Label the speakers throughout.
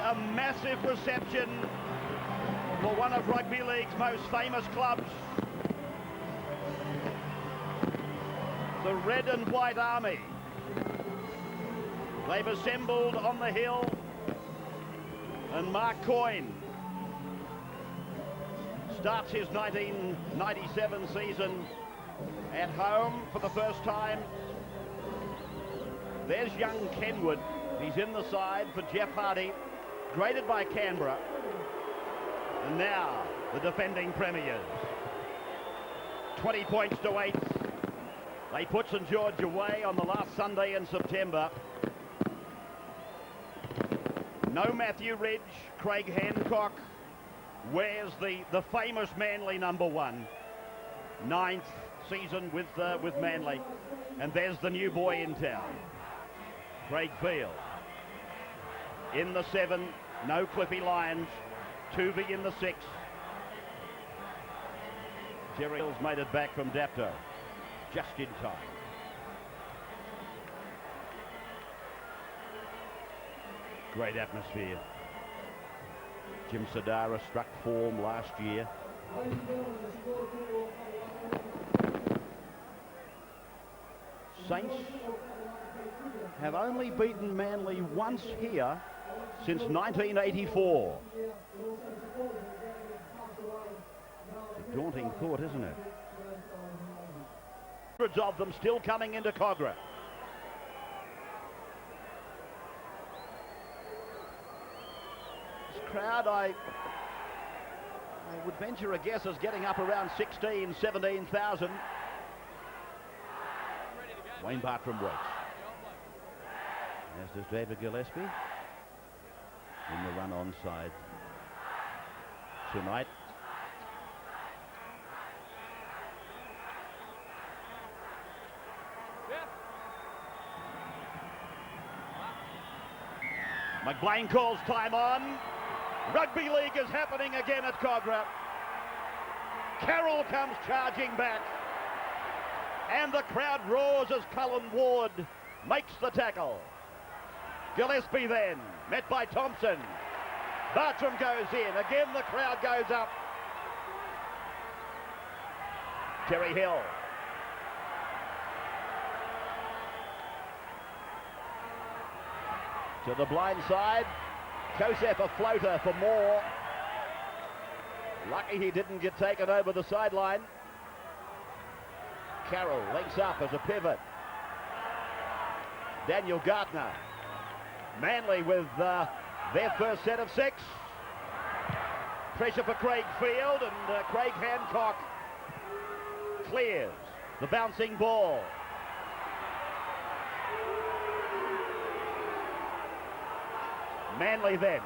Speaker 1: A massive reception for one of rugby league's most famous clubs. The Red and White Army. They've assembled on the hill, and Mark Coyne starts his 1997 season at home for the first time. There's young Kenwood. He's in the side for Jeff Hardy, graded by Canberra. And now the defending premiers. 20 points to 8. They put St George away on the last Sunday in September. No Matthew Ridge. Craig Hancock wears the famous Manly #1. 9th season with Manly. And there's the new boy in town, Craig Field. In the 7, no Cliffy Lyons. Tuvey in the 6. Jerry Hills made it back from Dapto just in time. Great atmosphere. Jim Sadara struck form last year. Saints have only beaten Manly once here since 1984. A daunting thought, isn't it? Hundreds of them still coming into Kogarah. This crowd, I would venture a guess, is getting up around 16, 17,000. Wayne Bartram waits. As does David Gillespie. In the run onside tonight. McBlain calls time on. Rugby league is happening again at Kogarah. Caroll comes charging back. And the crowd roars as Cullen Ward makes the tackle. Gillespie then, met by Thompson. Bartram goes in. Again the crowd goes up. Terry Hill. To the blind side. Kosef a floater for more. Lucky he didn't get taken over the sideline. Caroll links up as a pivot. Daniel Gartner. Manly with their first set of 6. Pressure for Craig Field, and Craig Hancock clears the bouncing ball. Manly then.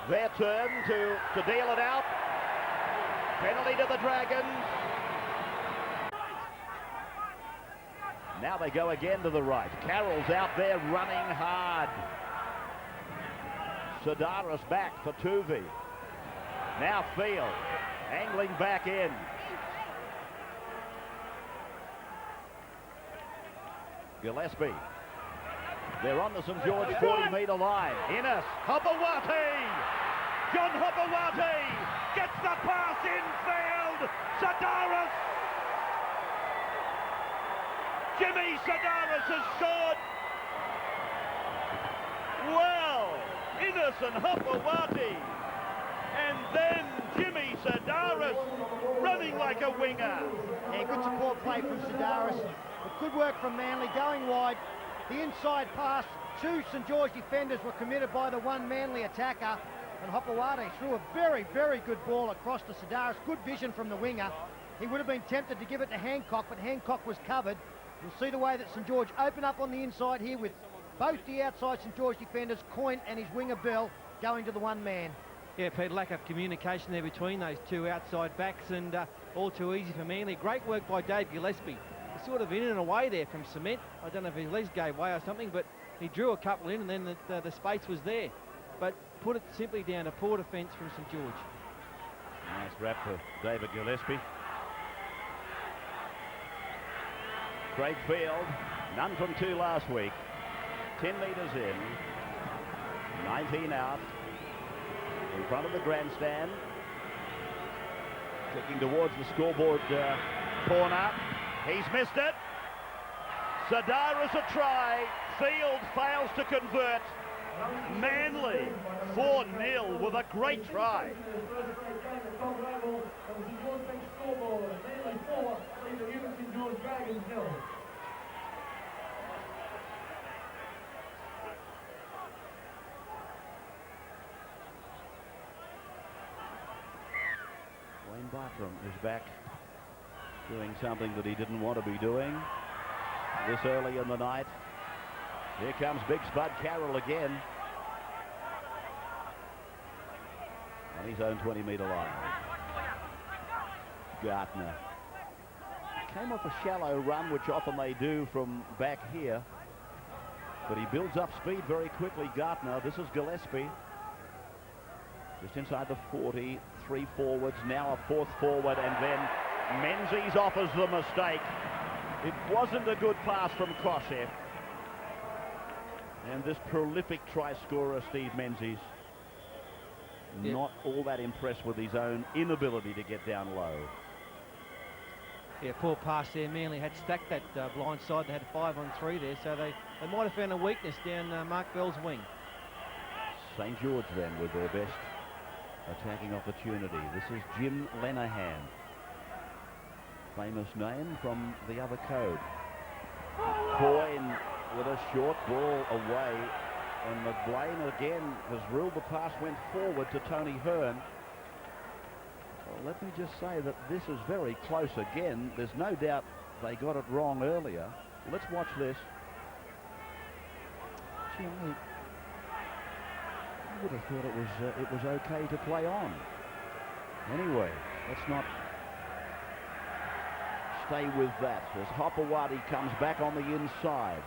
Speaker 1: Their turn to deal it out. Penalty to the Dragons. Now they go again to the right. Caroll's out there running hard. Sidaris back for Tuvey. Now Field angling back in. Gillespie. They're on the St George 40-metre line. Innes, Hopewati! John Hopewati gets the pass infield. Sidaris. Jimmy Sidaris has scored. Well, Innes and Hopewati. And then Jimmy Sidaris running like a winger.
Speaker 2: Yeah, good support play from Sidaris. But good work from Manly going wide. The inside pass, 2 St George defenders were committed by the one Manly attacker, and Hopewati threw a very, very good ball across to Sidaris. Good vision from the winger. He would have been tempted to give it to Hancock, but Hancock was covered. You'll see the way that St George open up on the inside here with both the outside St George defenders, Coyne and his winger Bell, going to the one man.
Speaker 3: Yeah, Pete, lack of communication there between those 2 outside backs, and all too easy for Manly. Great work by Dave Gillespie. Sort of in and away there from Cement. I don't know if his legs gave way or something, but he drew a couple in, and then the space was there. But put it simply down to poor defence from St George.
Speaker 1: Nice wrap for David Gillespie. Craig Field, none from 2 last week. 10 metres in. 19 out. In front of the grandstand. Kicking towards the scoreboard corner. He's missed it. Sedaris a try. Field fails to convert. Manly 4-0 with a great try. Wayne Bartram is back doing something that he didn't want to be doing this early in the night. Here comes big Spud Caroll again on his own 20-metre line. Gartner came off a shallow run, which often they do from back here, but he builds up speed very quickly. Gartner. This is Gillespie just inside the 40. 3 forwards, now a 4th forward, and then Menzies offers the mistake. It wasn't a good pass from Kosef. And this prolific try scorer, Steve Menzies, not all that impressed with his own inability to get down low.
Speaker 3: Yeah, poor pass there. Manly had stacked that blind side. They had 5 on 3 there, so they might have found a weakness down Mark Bell's wing.
Speaker 1: St. George then with their best attacking opportunity. This is Jim Lenahan. Famous name from the other code. Coyne with a short ball away, and McLean again has ruled the pass, went forward to Tony Hearn. Well, let me just say that this is very close again. There's no doubt they got it wrong earlier. Let's watch this. Gee, I would have thought it was okay to play on. Anyway, let's not stay with that as Hopewadi comes back on the inside.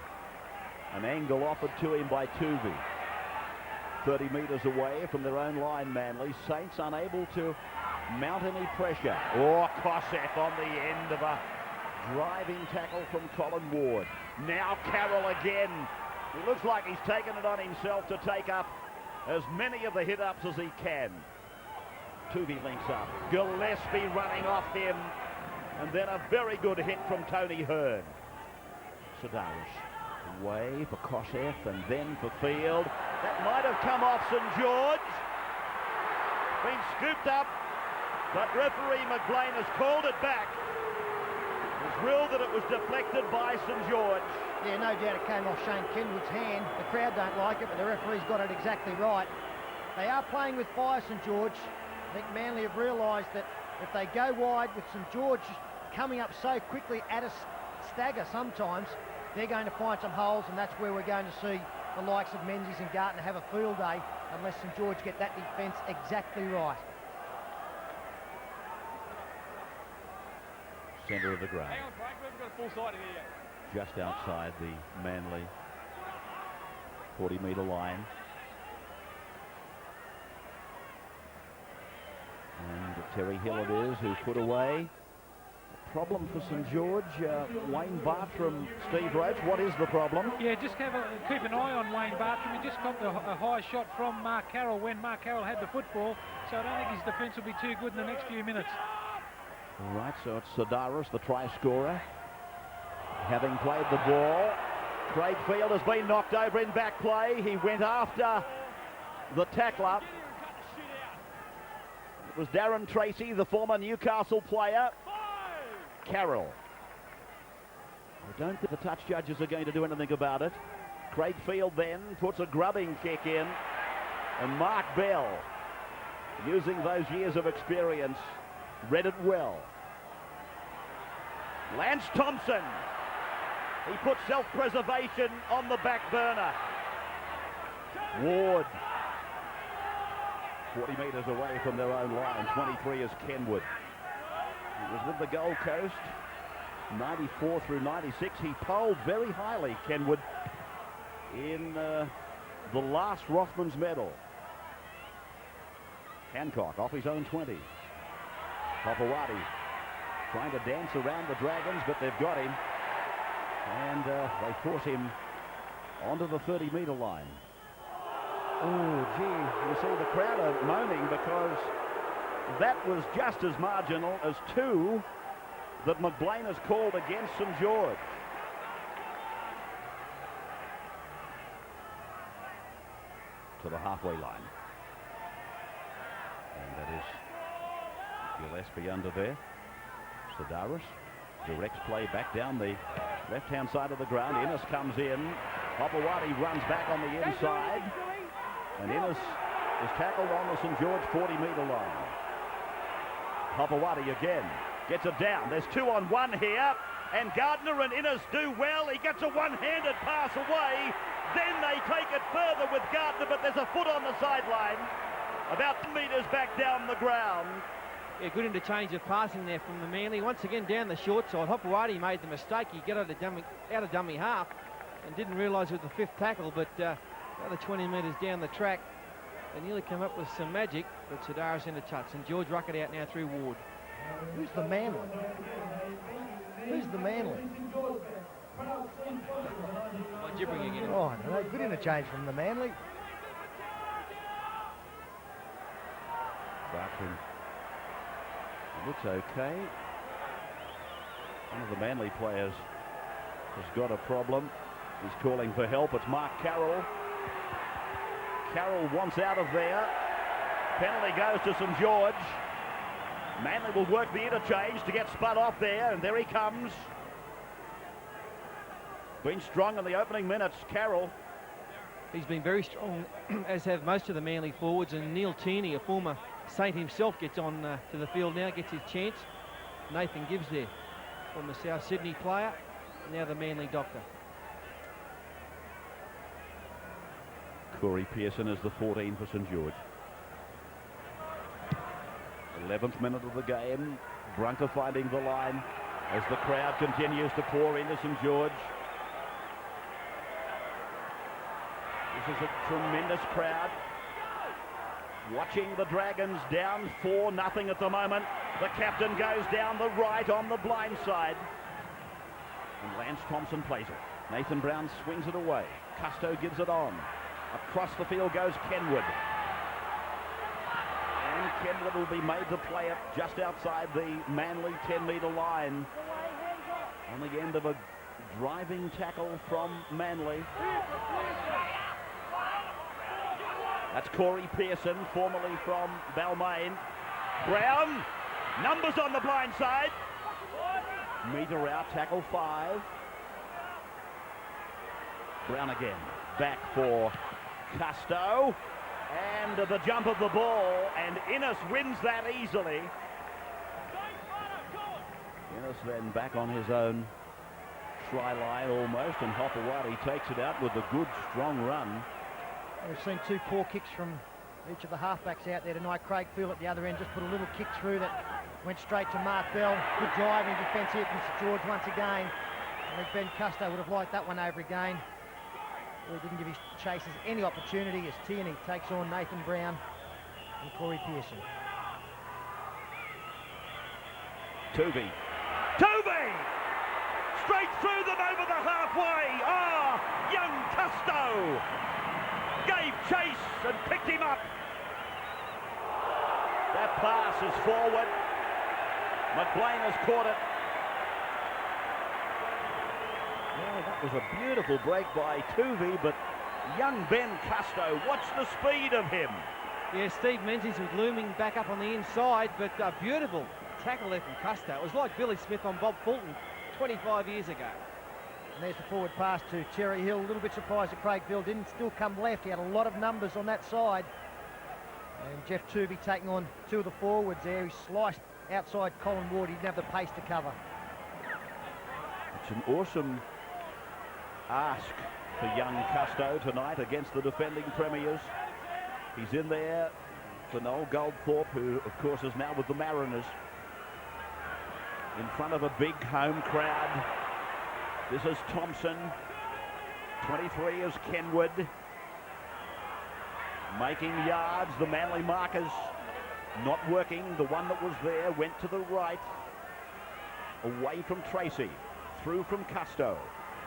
Speaker 1: An angle offered to him by Tuvey. 30 metres away from their own line, Manly. Saints unable to mount any pressure. Oh, Kosef on the end of a driving tackle from Colin Ward. Now Caroll again. He looks like he's taken it on himself to take up as many of the hit-ups as he can. Tuvey links up. Gillespie running off him. And then a very good hit from Tony Hearn. Sedaris away for Kosef and then for Field. That might have come off St. George. Been scooped up, but referee McLean has called it back. He's ruled that it was deflected by St. George.
Speaker 2: Yeah, no doubt it came off Shane Kenwood's hand. The crowd don't like it, but the referee's got it exactly right. They are playing with fire, St. George. I think Manly have realised that if they go wide with St. George coming up so quickly at a stagger sometimes, they're going to find some holes, and that's where we're going to see the likes of Menzies and Gartner have a field day unless St. George get that defence exactly right.
Speaker 1: Centre of the ground.
Speaker 4: Hang on, Frank, we've got a full side here.
Speaker 1: Just outside the Manly 40-metre line. And Terry Hill it is who put away. Problem for St. George. Wayne Bartram, Steve Roach, what is the problem?
Speaker 4: Yeah, just keep an eye on Wayne Bartram. He just got a high shot from Mark Caroll when Mark Caroll had the football, so I don't think his defence will be too good in the next few minutes.
Speaker 1: All right, so it's Sedaris, the try scorer, having played the ball. Craig Field has been knocked over in back play. He went after the tackler. It was Darren Tracy, the former Newcastle player. Caroll. I don't think the touch judges are going to do anything about it. Craig Field then puts a grubbing kick in, and Mark Bell, using those years of experience, read it well. Lance Thompson, he put self-preservation on the back burner. Ward, 40 metres away from their own line. 23 is Kenwood. He was with the Gold Coast, 94 through 96. He polled very highly, Kenwood, in the last Rothmans medal. Hancock off his own 20. Hopewadi trying to dance around the Dragons, but they've got him. And they force him onto the 30-metre line. Oh, gee, you see the crowd are moaning because that was just as marginal as 2 that McBlain has called against St George. To the halfway line. And that is Gillespie under there. Sedaris directs play back down the left-hand side of the ground. Innes comes in. Hopewadi runs back on the inside. And Innes is tackled on the St George 40-metre line. Hopewadi again gets it down. There's 2-on-1 here. And Gardner and Innes do well. He gets a one-handed pass away. Then they take it further with Gardner, but there's a foot on the sideline. About 2 metres back down the ground.
Speaker 3: Yeah, good interchange of passing there from the Manly. Once again down the short side. Hopewadi made the mistake. He got out of dummy half and didn't realise it was the 5th tackle, but another 20 metres down the track. They nearly come up with some magic, but Sedaris into touch. And George Ruckett out now through Ward.
Speaker 2: Who's the Manly? Who's the Manly?
Speaker 3: Gibbering again.
Speaker 2: Oh, no, good interchange from the Manly.
Speaker 1: Barton. It looks okay. One of the Manly players has got a problem. He's calling for help. It's Mark Caroll. Caroll wants out of there. Penalty goes to St George. Manly will work the interchange to get spun off there, and there he comes. Been strong in the opening minutes, Caroll.
Speaker 3: He's been very strong, as have most of the Manly forwards, and Neil Tierney, a former Saint himself, gets on to the field now, gets his chance. Nathan Gibbs there, former South Sydney player, now the Manly doctor.
Speaker 1: Corey Pearson is the 14 for St George. 11th minute of the game. Brunker finding the line as the crowd continues to pour into St George. This is a tremendous crowd. Watching the Dragons down 4-0 at the moment. The captain goes down the right on the blind side. And Lance Thompson plays it. Nathan Brown swings it away. Custo gives it on. Across the field goes Kenwood. And Kenwood will be made to play it just outside the Manly 10-metre line. On the end of a driving tackle from Manly. That's Corey Pearson, formerly from Balmain. Brown, numbers on the blind side. Metre out, tackle 5. Brown again, back for Custo. And the jump of the ball, and Innes wins that easily. Innes then back on his own try line almost, and Hopewadi takes it out with a good, strong run.
Speaker 2: We've seen 2 poor kicks from each of the halfbacks out there tonight. Craig Field at the other end just put a little kick through that went straight to Mark Bell. Good driving defence here from St George once again. I think Ben Custo would have liked that one over again. He didn't give his chasers any opportunity as Tierney takes on Nathan Brown and Corey Pearson.
Speaker 1: Tuvey. Straight through them over the halfway. Young Custo gave chase and picked him up. That pass is forward. McBlain has caught it. Yeah, that was a beautiful break by Tuvey, but young Ben Custo, watch the speed of him.
Speaker 3: Yeah, Steve Menzies was looming back up on the inside, but beautiful tackle there from Custo. It was like Billy Smith on Bob Fulton 25 years ago.
Speaker 2: And there's the forward pass to Terry Hill. A little bit surprised that Craig Bill didn't still come left. He had a lot of numbers on that side. And Jeff Tuvey taking on 2 of the forwards there. He sliced outside Colin Ward. He didn't have the pace to cover.
Speaker 1: It's an awesome ask for young Custo tonight against the defending premiers. He's in there for Noel Goldthorpe, who of course is now with the Mariners. In front of a big home crowd. This is Thompson. 23 is Kenwood. Making yards. The Manly markers not working. The one that was there went to the right. Away from Tracy. Through from Custo.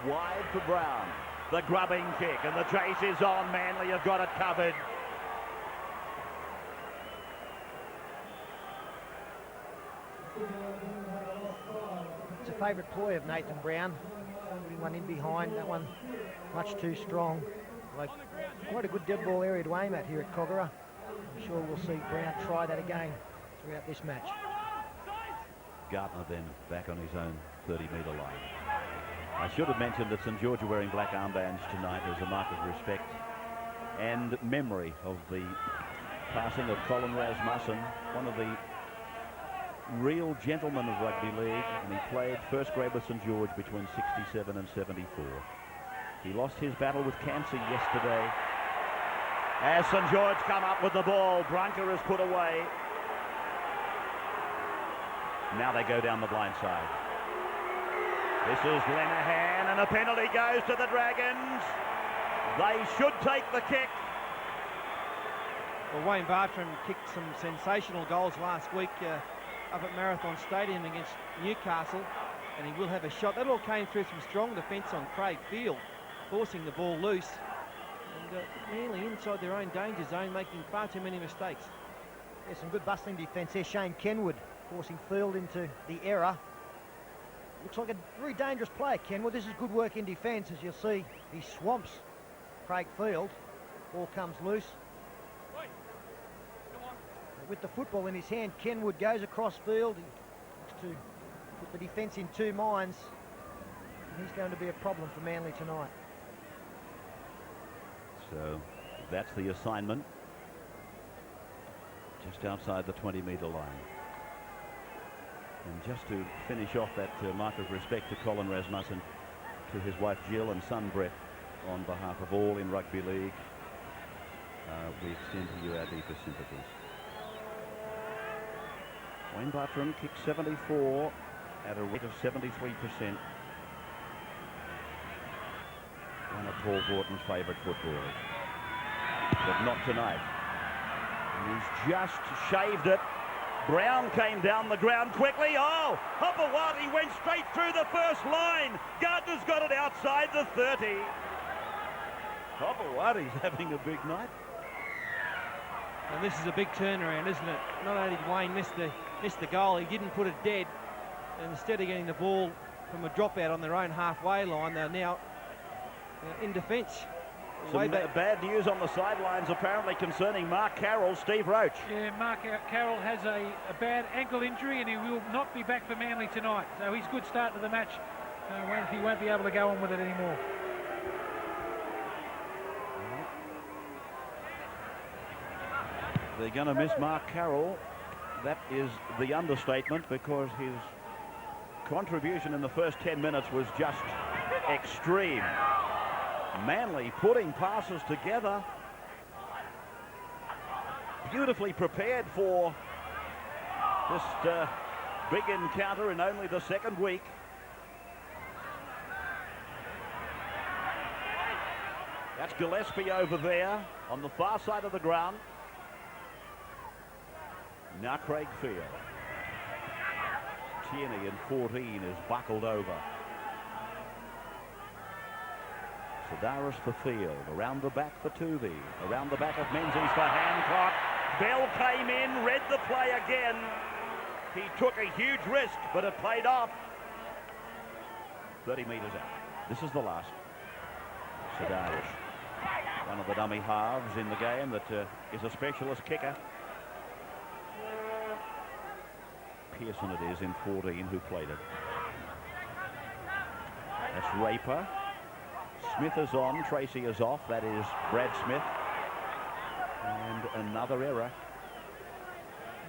Speaker 1: Wide for Brown. The grubbing kick, and the chase is on. Manly have got it covered.
Speaker 2: It's a favourite ploy of Nathan Brown. Putting one in behind, that one much too strong. Like, quite a good dead ball area to aim at here at Kogarah. I'm sure we'll see Brown try that again throughout this match.
Speaker 1: Gardner then back on his own 30-metre line. I should have mentioned that St George are wearing black armbands tonight as a mark of respect and memory of the passing of Colin Rasmussen, one of the real gentlemen of rugby league, and he played first grade with St George between 67 and 74. He lost his battle with cancer yesterday. As St George come up with the ball, Brunker is put away. Now they go down the blind side. This is Lenahan, and a penalty goes to the Dragons. They should take the kick.
Speaker 3: Well, Wayne Bartram kicked some sensational goals last week up at Marathon Stadium against Newcastle, and he will have a shot. That all came through some strong defence on Craig Field, forcing the ball loose. And Manly inside their own danger zone, making far too many mistakes.
Speaker 2: Yeah, some good bustling defence there. Shane Kenwood forcing Field into the error. Looks like a very dangerous player, Kenwood. This is good work in defence, as you'll see. He swamps Craig Field. Ball comes loose. With the football in his hand, Kenwood goes across field. He looks to put the defence in two minds. And he's going to be a problem for Manly tonight.
Speaker 1: So that's the assignment. Just outside the 20-metre line. And just to finish off that mark of respect to Colin Rasmussen, to his wife Jill and son Brett, on behalf of all in rugby league, we extend to you our deepest sympathies. Wayne Bartram kicked 74 at a rate of 73%. One of Paul Gordon's favourite footballers. But not tonight. And he's just shaved it. Brown came down the ground quickly. Oh, Hopewadi went straight through the first line. Gardner's got it outside the 30. Hopewadi's having a big night.
Speaker 3: And this is a big turnaround, isn't it? Not only did Wayne miss the goal, he didn't put it dead. And instead of getting the ball from a dropout on their own halfway line, they're now in defence.
Speaker 1: Some bad news on the sidelines apparently concerning Mark Caroll, Steve Roach.
Speaker 4: Yeah, Mark Caroll has a bad ankle injury and he will not be back for Manly tonight. So he's good start to the match. He won't be able to go on with it anymore.
Speaker 1: They're going to miss Mark Caroll. That is the understatement, because his contribution in the first 10 minutes was just extreme. Manly putting passes together, beautifully prepared for this big encounter in only the second week. That's Gillespie over there on the far side of the ground. Now Craig Field. Tierney in 14 is buckled over. Sedaris for Field, around the back for Tuvey, around the back of Menzies for Hancock. Bell came in, read the play again. He took a huge risk, but it paid off. 30 metres out. This is the last. Sedaris, one of the dummy halves in the game that is a specialist kicker. Pearson it is in 14 who played it. That's Raper. Smith is on, Tracy is off. That is Brad Smith. And another error.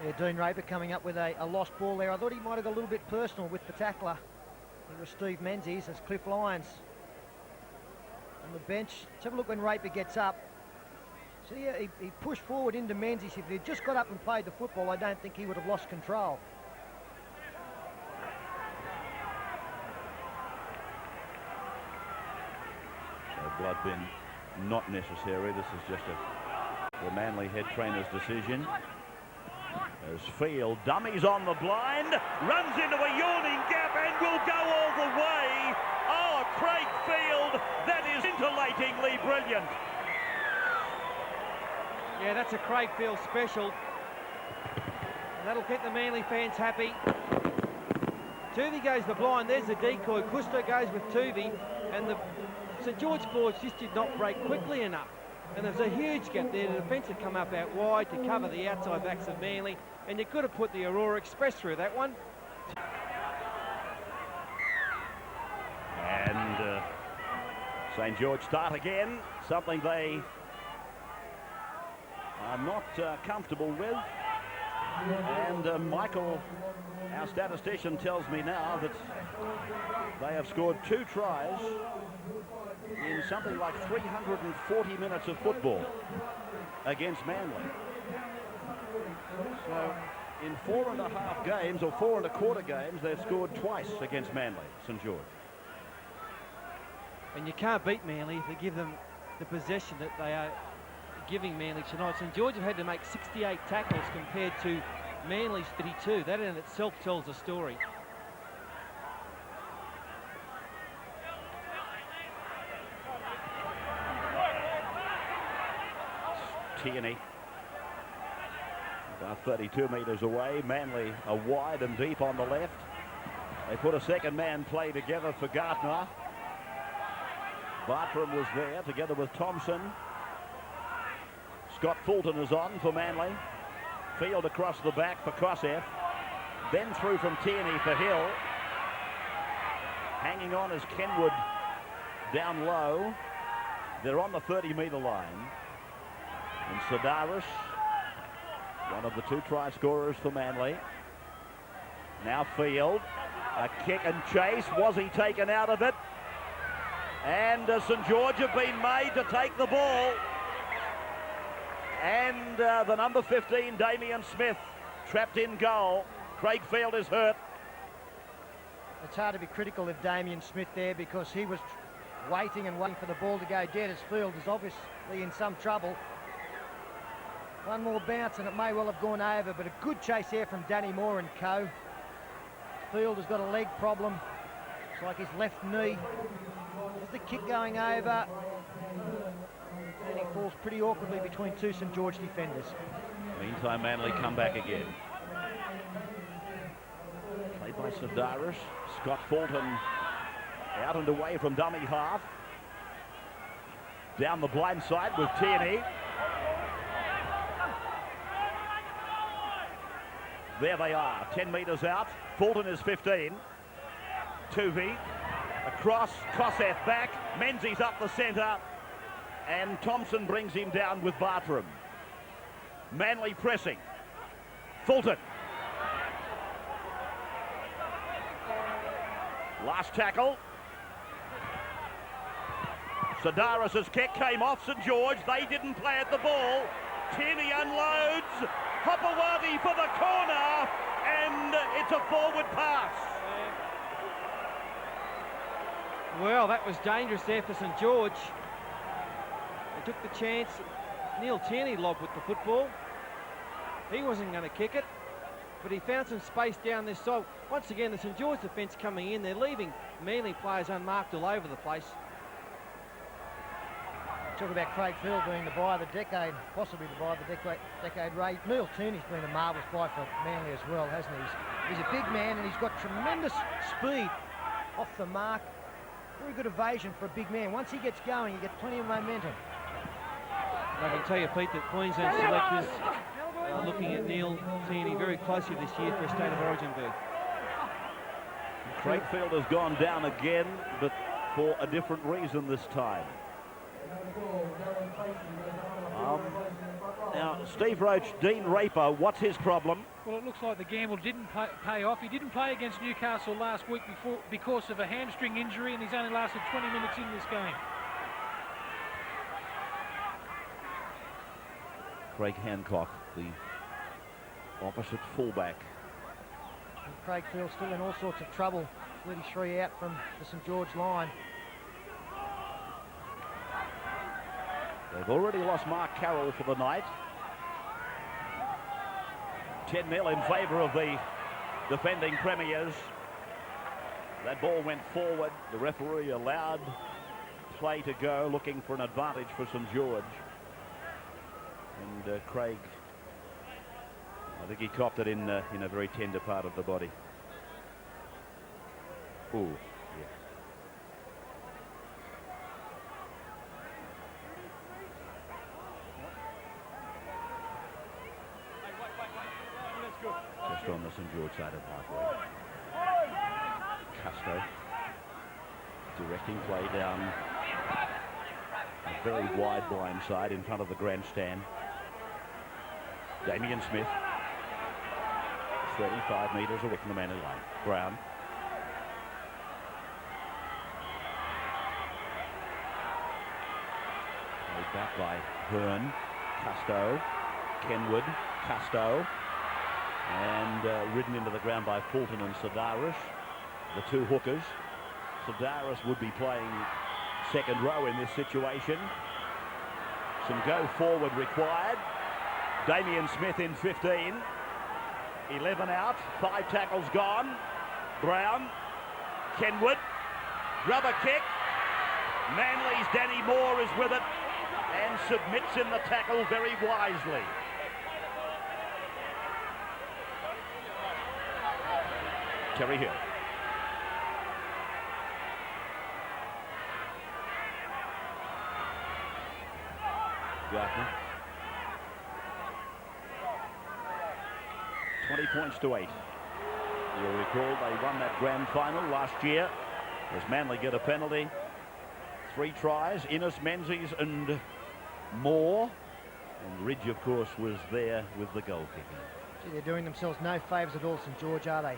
Speaker 2: Yeah, Dean Raper coming up with a lost ball there. I thought he might have got a little bit personal with the tackler. It was Steve Menzies as Cliff Lyons on the bench. Let's have a look when Raper gets up. So yeah, he pushed forward into Menzies. If he'd just got up and played the football, I don't think he would have lost control.
Speaker 1: Blood bin not necessary. This is just the Manly head trainer's decision. As Field dummies on the blind, runs into a yawning gap and will go all the way. Oh, Craig Field, that is scintillatingly brilliant.
Speaker 3: Yeah, that's a Craigfield special. And that'll keep the Manly fans happy. Tuvey goes the blind. There's the decoy. Custo goes with Tuvey. And the St George boards just did not break quickly enough. And there's a huge gap there. The defence had come up out wide to cover the outside backs of Manly. And you could have put the Aurora Express through that one.
Speaker 1: And St George start again. Something they are not comfortable with. And Michael, our statistician, tells me now that they have scored 2 tries in something like 340 minutes of football against Manly. So in 4.5 games, or 4.25 games, they've scored twice against Manly, St George.
Speaker 3: And you can't beat Manly if you give them the possession that they are giving Manly tonight. St George have had to make 68 tackles compared to Manly's 32. That in itself tells a story.
Speaker 1: Tierney about 32 metres away. Manly are wide and deep on the left. They put a second man play together for Gartner. Bartram was there together with Thompson. Scott Fulton is on for Manly. Field across the back for Kosef. Then through from Tierney for Hill. Hanging on is Kenwood down low. They're on the 30-metre line. And Sidaris, one of the 2 try scorers for Manly. Now Field. A kick and chase. Was he taken out of it? And St George have been made to take the ball. And the number 15, Damien Smith, trapped in goal. Craigfield is hurt.
Speaker 2: It's hard to be critical of Damien Smith there because he was waiting and waiting for the ball to go dead as Field is obviously in some trouble. One more bounce and it may well have gone over, but a good chase here from Danny Moore and co. Field has got a leg problem. It's like his left knee. There's the kick going over. And he falls pretty awkwardly between 2 St George defenders.
Speaker 1: Meantime, Manly come back again. Played by Sidaris. Scott Fulton out and away from dummy half. Down the blind side with Tierney. There they are, 10 metres out. Fulton is 15. Tuvey across, Kosef back. Menzies up the centre. And Thompson brings him down with Bartram. Manly pressing. Fulton. Last tackle. Sidaris' kick came off St George. They didn't play at the ball. Tierney unloads. Hopewadi for the corner. And it's a forward pass.
Speaker 3: Well, that was dangerous there for St George. They took the chance. Neil Tierney lobbed with the football. He wasn't going to kick it, but he found some space down this side. Once again, the St George defence coming in. They're leaving Manly players unmarked all over the place.
Speaker 2: Talk about Craigfield being the buy of the decade, possibly the buy of the decade. Ray, Neil Tierney's been a marvellous buy for Manly as well, hasn't he? He's a big man and he's got tremendous speed off the mark. Very good evasion for a big man. Once he gets going, he gets plenty of momentum.
Speaker 3: I can tell you, Pete, that Queensland selectors are looking at Neil Tierney very closely this year for a State of Origin berth.
Speaker 1: Craigfield has gone down again, but for a different reason this time. Now, Steve Roach, Dean Raper, what's his problem?
Speaker 4: Well, it looks like the gamble didn't pay off. He didn't play against Newcastle last week because of a hamstring injury, and he's only lasted 20 minutes in this game.
Speaker 1: Craig Hancock, the opposite fullback.
Speaker 2: And Craigfield still in all sorts of trouble. 33 out from the St George line.
Speaker 1: They've already lost Mark Caroll for the night. 10-0 in favour of the defending premiers. That ball went forward. The referee allowed play to go, looking for an advantage for St George. And Craig, I think he copped it in a very tender part of the body. Ooh, yeah. Just on the St George side of halfway. Custo directing play down a very wide blind side in front of the grandstand. Damien Smith, 35 metres away from the man in line. Brown. Laid back by Hearn. Custo. Kenwood. Custo. And ridden into the ground by Fulton and Sedaris, the two hookers. Sedaris would be playing second row in this situation. Some go forward required. Damien Smith in 15. 11 out, 5 tackles gone. Brown, Kenwood, rubber kick. Manly's Danny Moore is with it and submits in the tackle very wisely. Terry Hill. Gartner. 20 points to 8. You'll recall they won that grand final last year as Manly get a penalty. 3 tries, Innes, Menzies and Moore. And Ridge, of course, was there with the goal kicking.
Speaker 2: Gee, they're doing themselves no favours at all, St George, are they?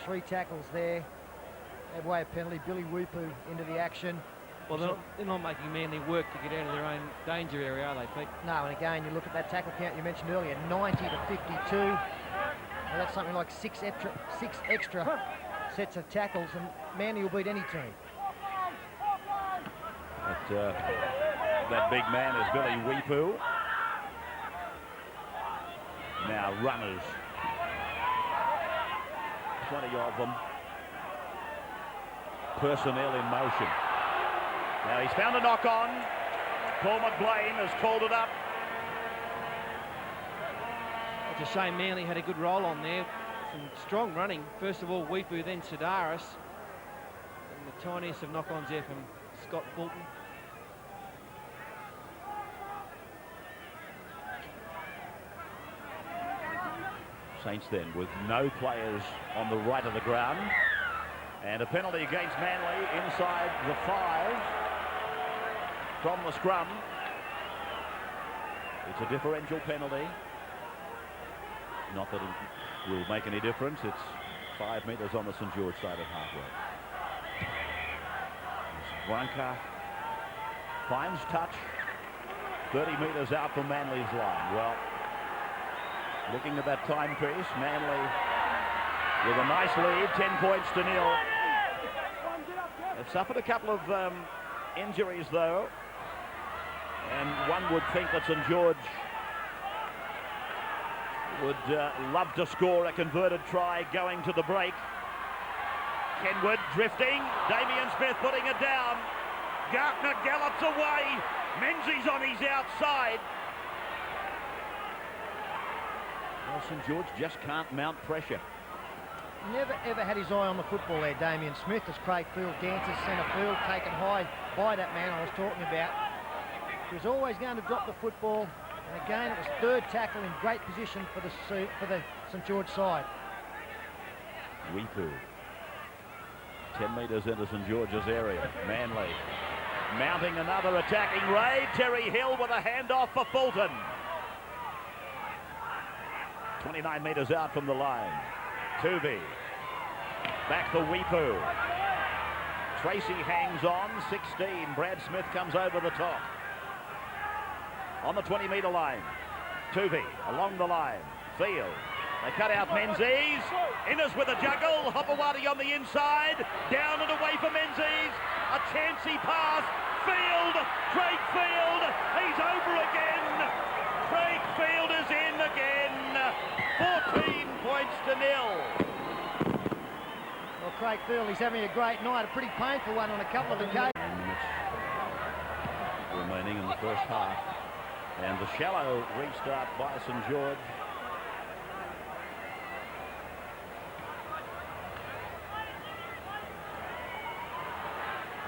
Speaker 2: 3 tackles there. They away a penalty. Billy Wupu into the action.
Speaker 3: Well, they're not making Manly work to get out of their own danger area, are they, Pete?
Speaker 2: No, and again, you look at that tackle count you mentioned earlier, 90 to 52. Well, that's something like six extra sets of tackles, and Manly will beat any team.
Speaker 1: But, that big man is Billy Wupu. Now runners. 20 of them. Personnel in motion. Now he's found a knock on. Paul McBlain has called it up.
Speaker 3: It's a shame Manly had a good roll on there. Some strong running. First of all, Wupu, then Sedaris. And the tiniest of knock-ons there from Scott Fulton.
Speaker 1: Saints then with no players on the right of the ground. And a penalty against Manly inside the 5 from the scrum. It's a differential penalty. Not that it will make any difference. It's 5 metres on the St George side of halfway. Brunker finds touch. 30 metres out from Manly's line. Well, looking at that timepiece, Manly with a nice lead, 10 points to 0. They've suffered a couple of injuries, though. And one would think that St George would love to score a converted try going to the break. Kenwood drifting. Damien Smith putting it down. Gartner gallops away. Menzies on his outside. Well, St George just can't mount pressure.
Speaker 2: Never ever had his eye on the football there, Damien Smith, as Craig Field dances centre field, taken high by that man I was talking about. He was always going to drop the football, and again it was 3rd tackle in great position for the St George side.
Speaker 1: Wupu 10 metres into St George's area. Manly mounting another attacking raid. Terry Hill with a handoff for Fulton. 29 metres out from the line. Tuvey. Back for Wupu. Tracy hangs on. 16. Brad Smith comes over the top. On the 20-metre line. Tuvey along the line. Field. They cut out Menzies. Innes with a juggle. Hopewadi on the inside. Down and away for Menzies. A chancy pass. Field. Craig Field. He's over again. Craig Field is in again. 14 points to 0.
Speaker 2: Well, Craig Field, he's having a great night. A pretty painful one on a couple of occasions.
Speaker 1: first half. And the shallow restart by St George.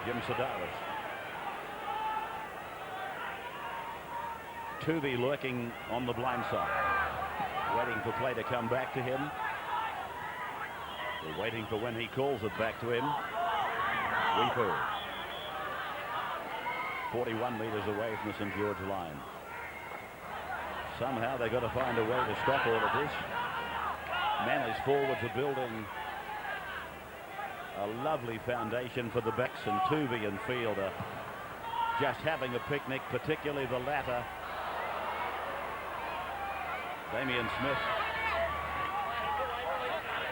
Speaker 1: Jim Sedaris. Tuvey lurking on the blind side, waiting for play to come back to him. They're waiting for when he calls it back to him. Weepu. 41 metres away from the St George line. Somehow they've got to find a way to stop all of this. Manly's forwards are building a lovely foundation for the backs, and Tuvey and Field are just having a picnic, particularly the latter. Damien Smith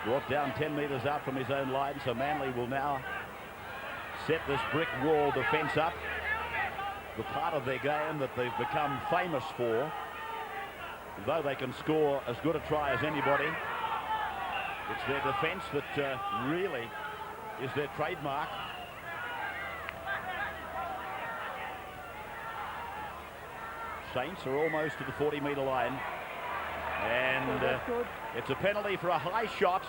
Speaker 1: brought down 10 metres out from his own line, so Manly will now set this brick wall defence up. The part of their game that they've become famous for, though they can score as good a try as anybody. It's their defence that really is their trademark. Saints are almost to the 40-metre line, and it's a penalty for a high shot.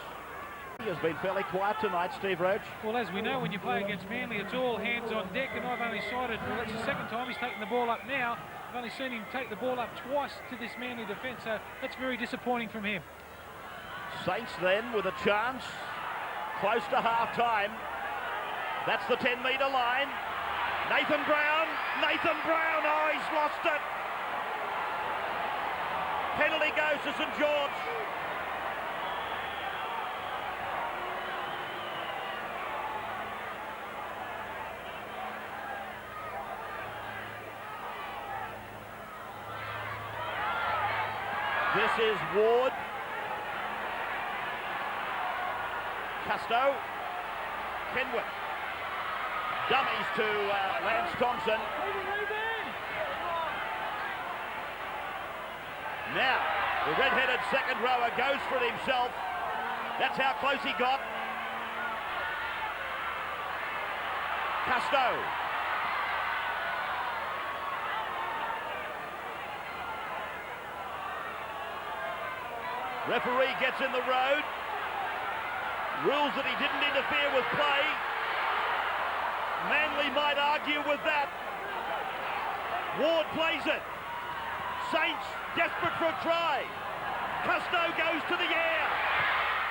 Speaker 1: He has been fairly quiet tonight, Steve Roach.
Speaker 4: Well, as we know, when you play against Manly, it's all hands on deck, and I've only cited, well, that's the second time he's taken the ball up now. I've only seen him take the ball up twice to this Manly defence, so that's very disappointing from him.
Speaker 1: Saints then with a chance, close to half-time. That's the 10-metre line. Nathan Brown, oh, he's lost it. Penalty goes to St George. This is Ward. Custo. Kenwood. Dummies to Lance Thompson. Now, the red-headed second rower goes for it himself. That's how close he got. Custo. Referee gets in the road. Rules that he didn't interfere with play. Manly might argue with that. Ward plays it. Saints desperate for a try. Custo goes to the air.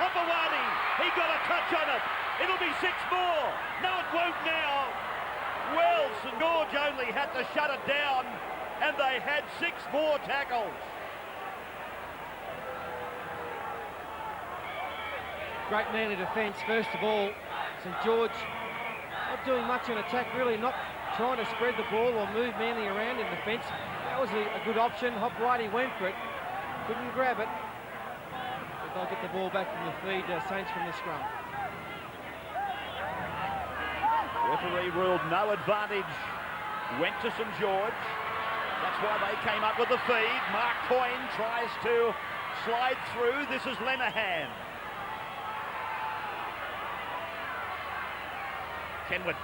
Speaker 1: Hopewadi, he got a touch on it. It'll be 6 more. No, it won't now. Well, St George only had to shut it down, and they had 6 more tackles.
Speaker 3: Great Manly defence, first of all. St George not doing much on attack, really not trying to spread the ball or move Manly around in defence. That was a good option. Hopewadi went for it, couldn't grab it. But they'll get the ball back from the feed, Saints from the scrum.
Speaker 1: Referee ruled no advantage, went to St George. That's why they came up with the feed. Mark Coyne tries to slide through. This is Lenahan. Kenwood.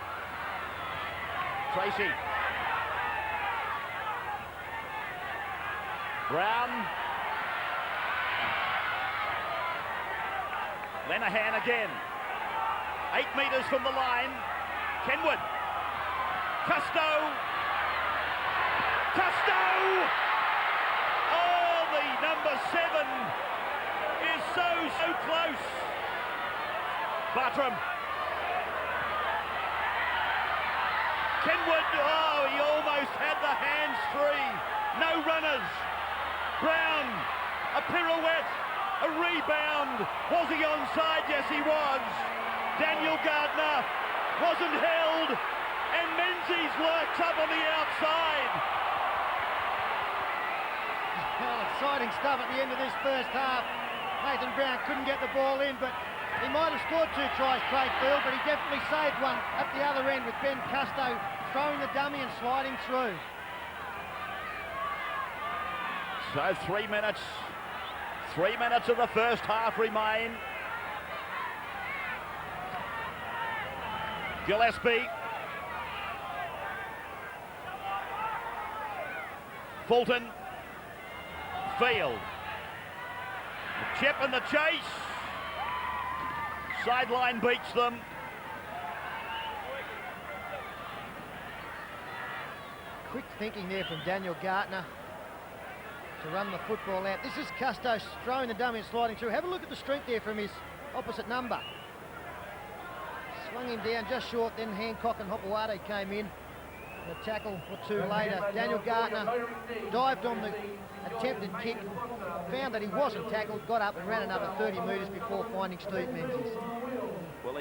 Speaker 1: Tracy. Brown. Lenahan again. 8 metres from the line. Kenwood. Custo. Oh, the number 7 is so close. Bartram. Kenwood, oh, he almost had the hands free. No runners. Brown, a pirouette, a rebound. Was he onside? Yes, he was. Daniel Gardner wasn't held, and Menzies lurks up on the outside.
Speaker 2: Well, exciting stuff at the end of this first half. Nathan Brown couldn't get the ball in, but he might have scored 2 tries, Craig Field, but he definitely saved one at the other end with Ben Custo throwing the dummy and sliding through.
Speaker 1: So 3 minutes. 3 minutes of the first half remain. Gillespie. Fulton. Field. The chip and the chase. Sideline beats them.
Speaker 2: Quick thinking there from Daniel Gartner to run the football out. This is Custos throwing the dummy and sliding through. Have a look at the strength there from his opposite number. Swung him down just short, then Hancock and Hopewade came in. A tackle or two later, Daniel Gartner dived on the attempted kick, found that he wasn't tackled, got up and ran another 30 metres before finding Steve Menzies.
Speaker 1: Well,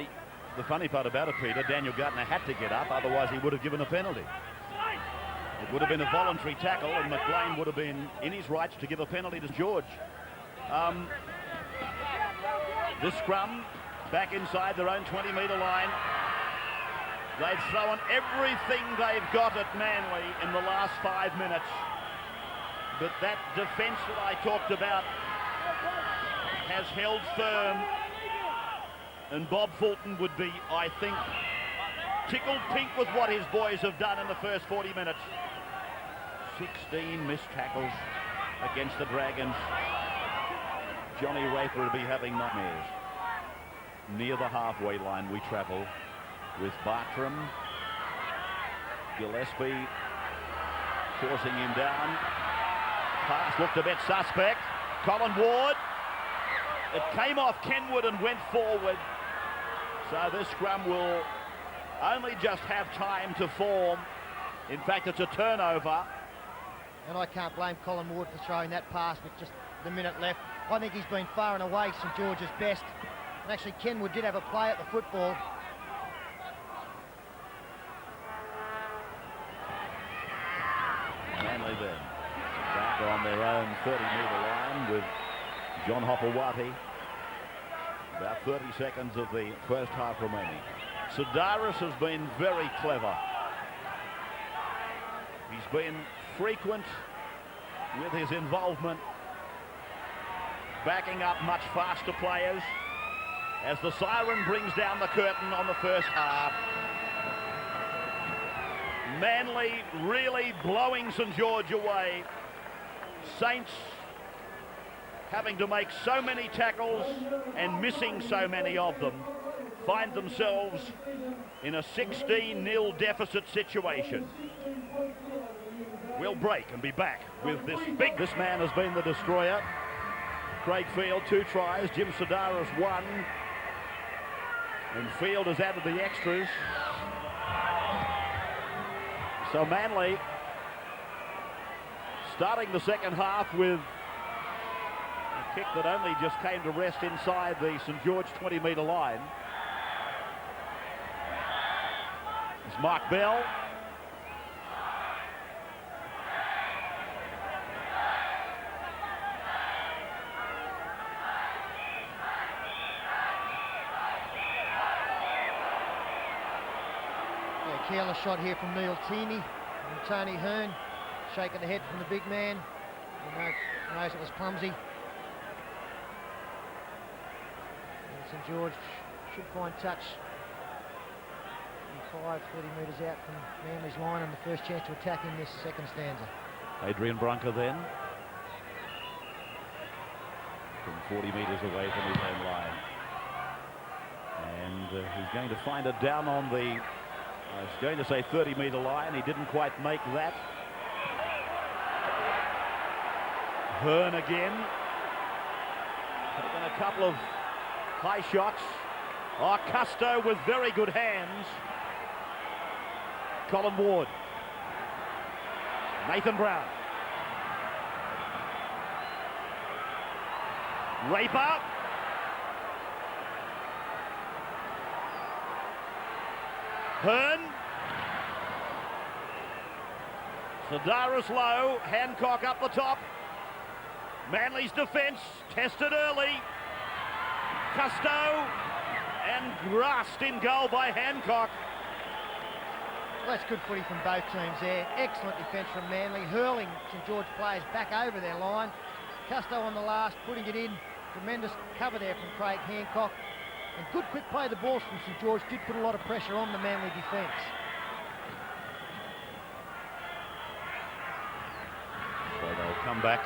Speaker 1: the funny part about it, Peter, Daniel Gartner had to get up, otherwise he would have given a penalty. It would have been a voluntary tackle, and McLean would have been in his rights to give a penalty to George. This scrum back inside their own 20-metre line. They've thrown everything they've got at Manly in the last 5 minutes. But that defence that I talked about has held firm. And Bob Fulton would be, I think, tickled pink with what his boys have done in the first 40 minutes. 16 missed tackles against the Dragons. Johnny Raper will be having nightmares. Near the halfway line we travel with Bartram. Gillespie forcing him down. Pass looked a bit suspect. Colin Ward. It came off Kenwood and went forward. So this scrum will only just have time to form. In fact, it's a turnover.
Speaker 2: And I can't blame Colin Ward for throwing that pass with just the minute left. I think he's been far and away St George's best. And actually Kenwood did have a play at the football.
Speaker 1: Manly then back on their own 30-metre line with John Hopewade. About 30 seconds of the first half remaining. Sedaris has been very clever. He's been frequent with his involvement, backing up much faster players as the siren brings down the curtain on the first half. Manly really blowing St George away. Saints having to make so many tackles and missing so many of them find themselves in a 16-0 deficit situation. We'll break and be back with this big. This man has been the destroyer. Craig Field, 2 tries. Jim Sedaris, 1. And Field has added the extras. So Manly starting the second half with a kick that only just came to rest inside the St George 20-metre line. It's Mark Bell.
Speaker 2: Careless shot here from Neil Teeny and Tony Hearn, shaking the head from the big man. He knows it was clumsy. And St George should find touch 30 metres out from Manly's line, and the first chance to attack in this second stanza.
Speaker 1: Adrian Brunker then, from 40 metres away from his own line. And he's going to find it down on the I was going to say 30-metre line. He didn't quite make that. Hearn again. Taking a couple of high shots. Oh, Custo with very good hands. Colin Ward. Nathan Brown. Raper. Hearn. Sedaris low. Hancock up the top. Manly's defence tested early. Custo and grasped in goal by Hancock.
Speaker 2: Well, that's good footy from both teams there. Excellent defence from Manly, hurling St George players back over their line. Custo on the last, putting it in. Tremendous cover there from Craig Hancock. And good quick play of the balls from St George did put a lot of pressure on the Manly defence.
Speaker 1: come back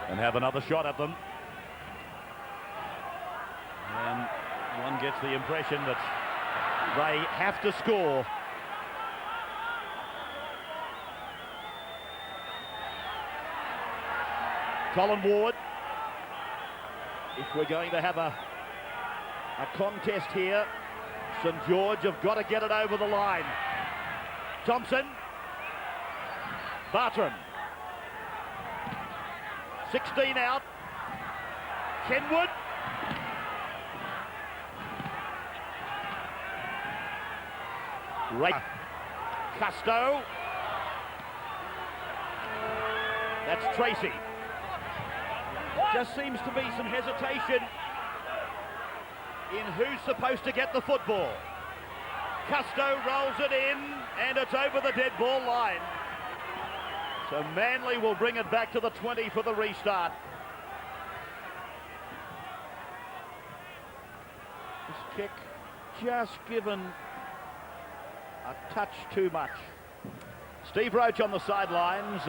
Speaker 1: and have another shot at them. And one gets the impression that they have to score. Colin Ward. If we're going to have a contest here, St George have got to get it over the line. Thompson. Bartram. 16 out. Kenwood. Right. Custo. That's Tracy. Just seems to be some hesitation in who's supposed to get the football. Custo rolls it in, and it's over the dead ball line. So Manly will bring it back to the 20 for the restart. This kick just given a touch too much. Steve Roach on the sidelines.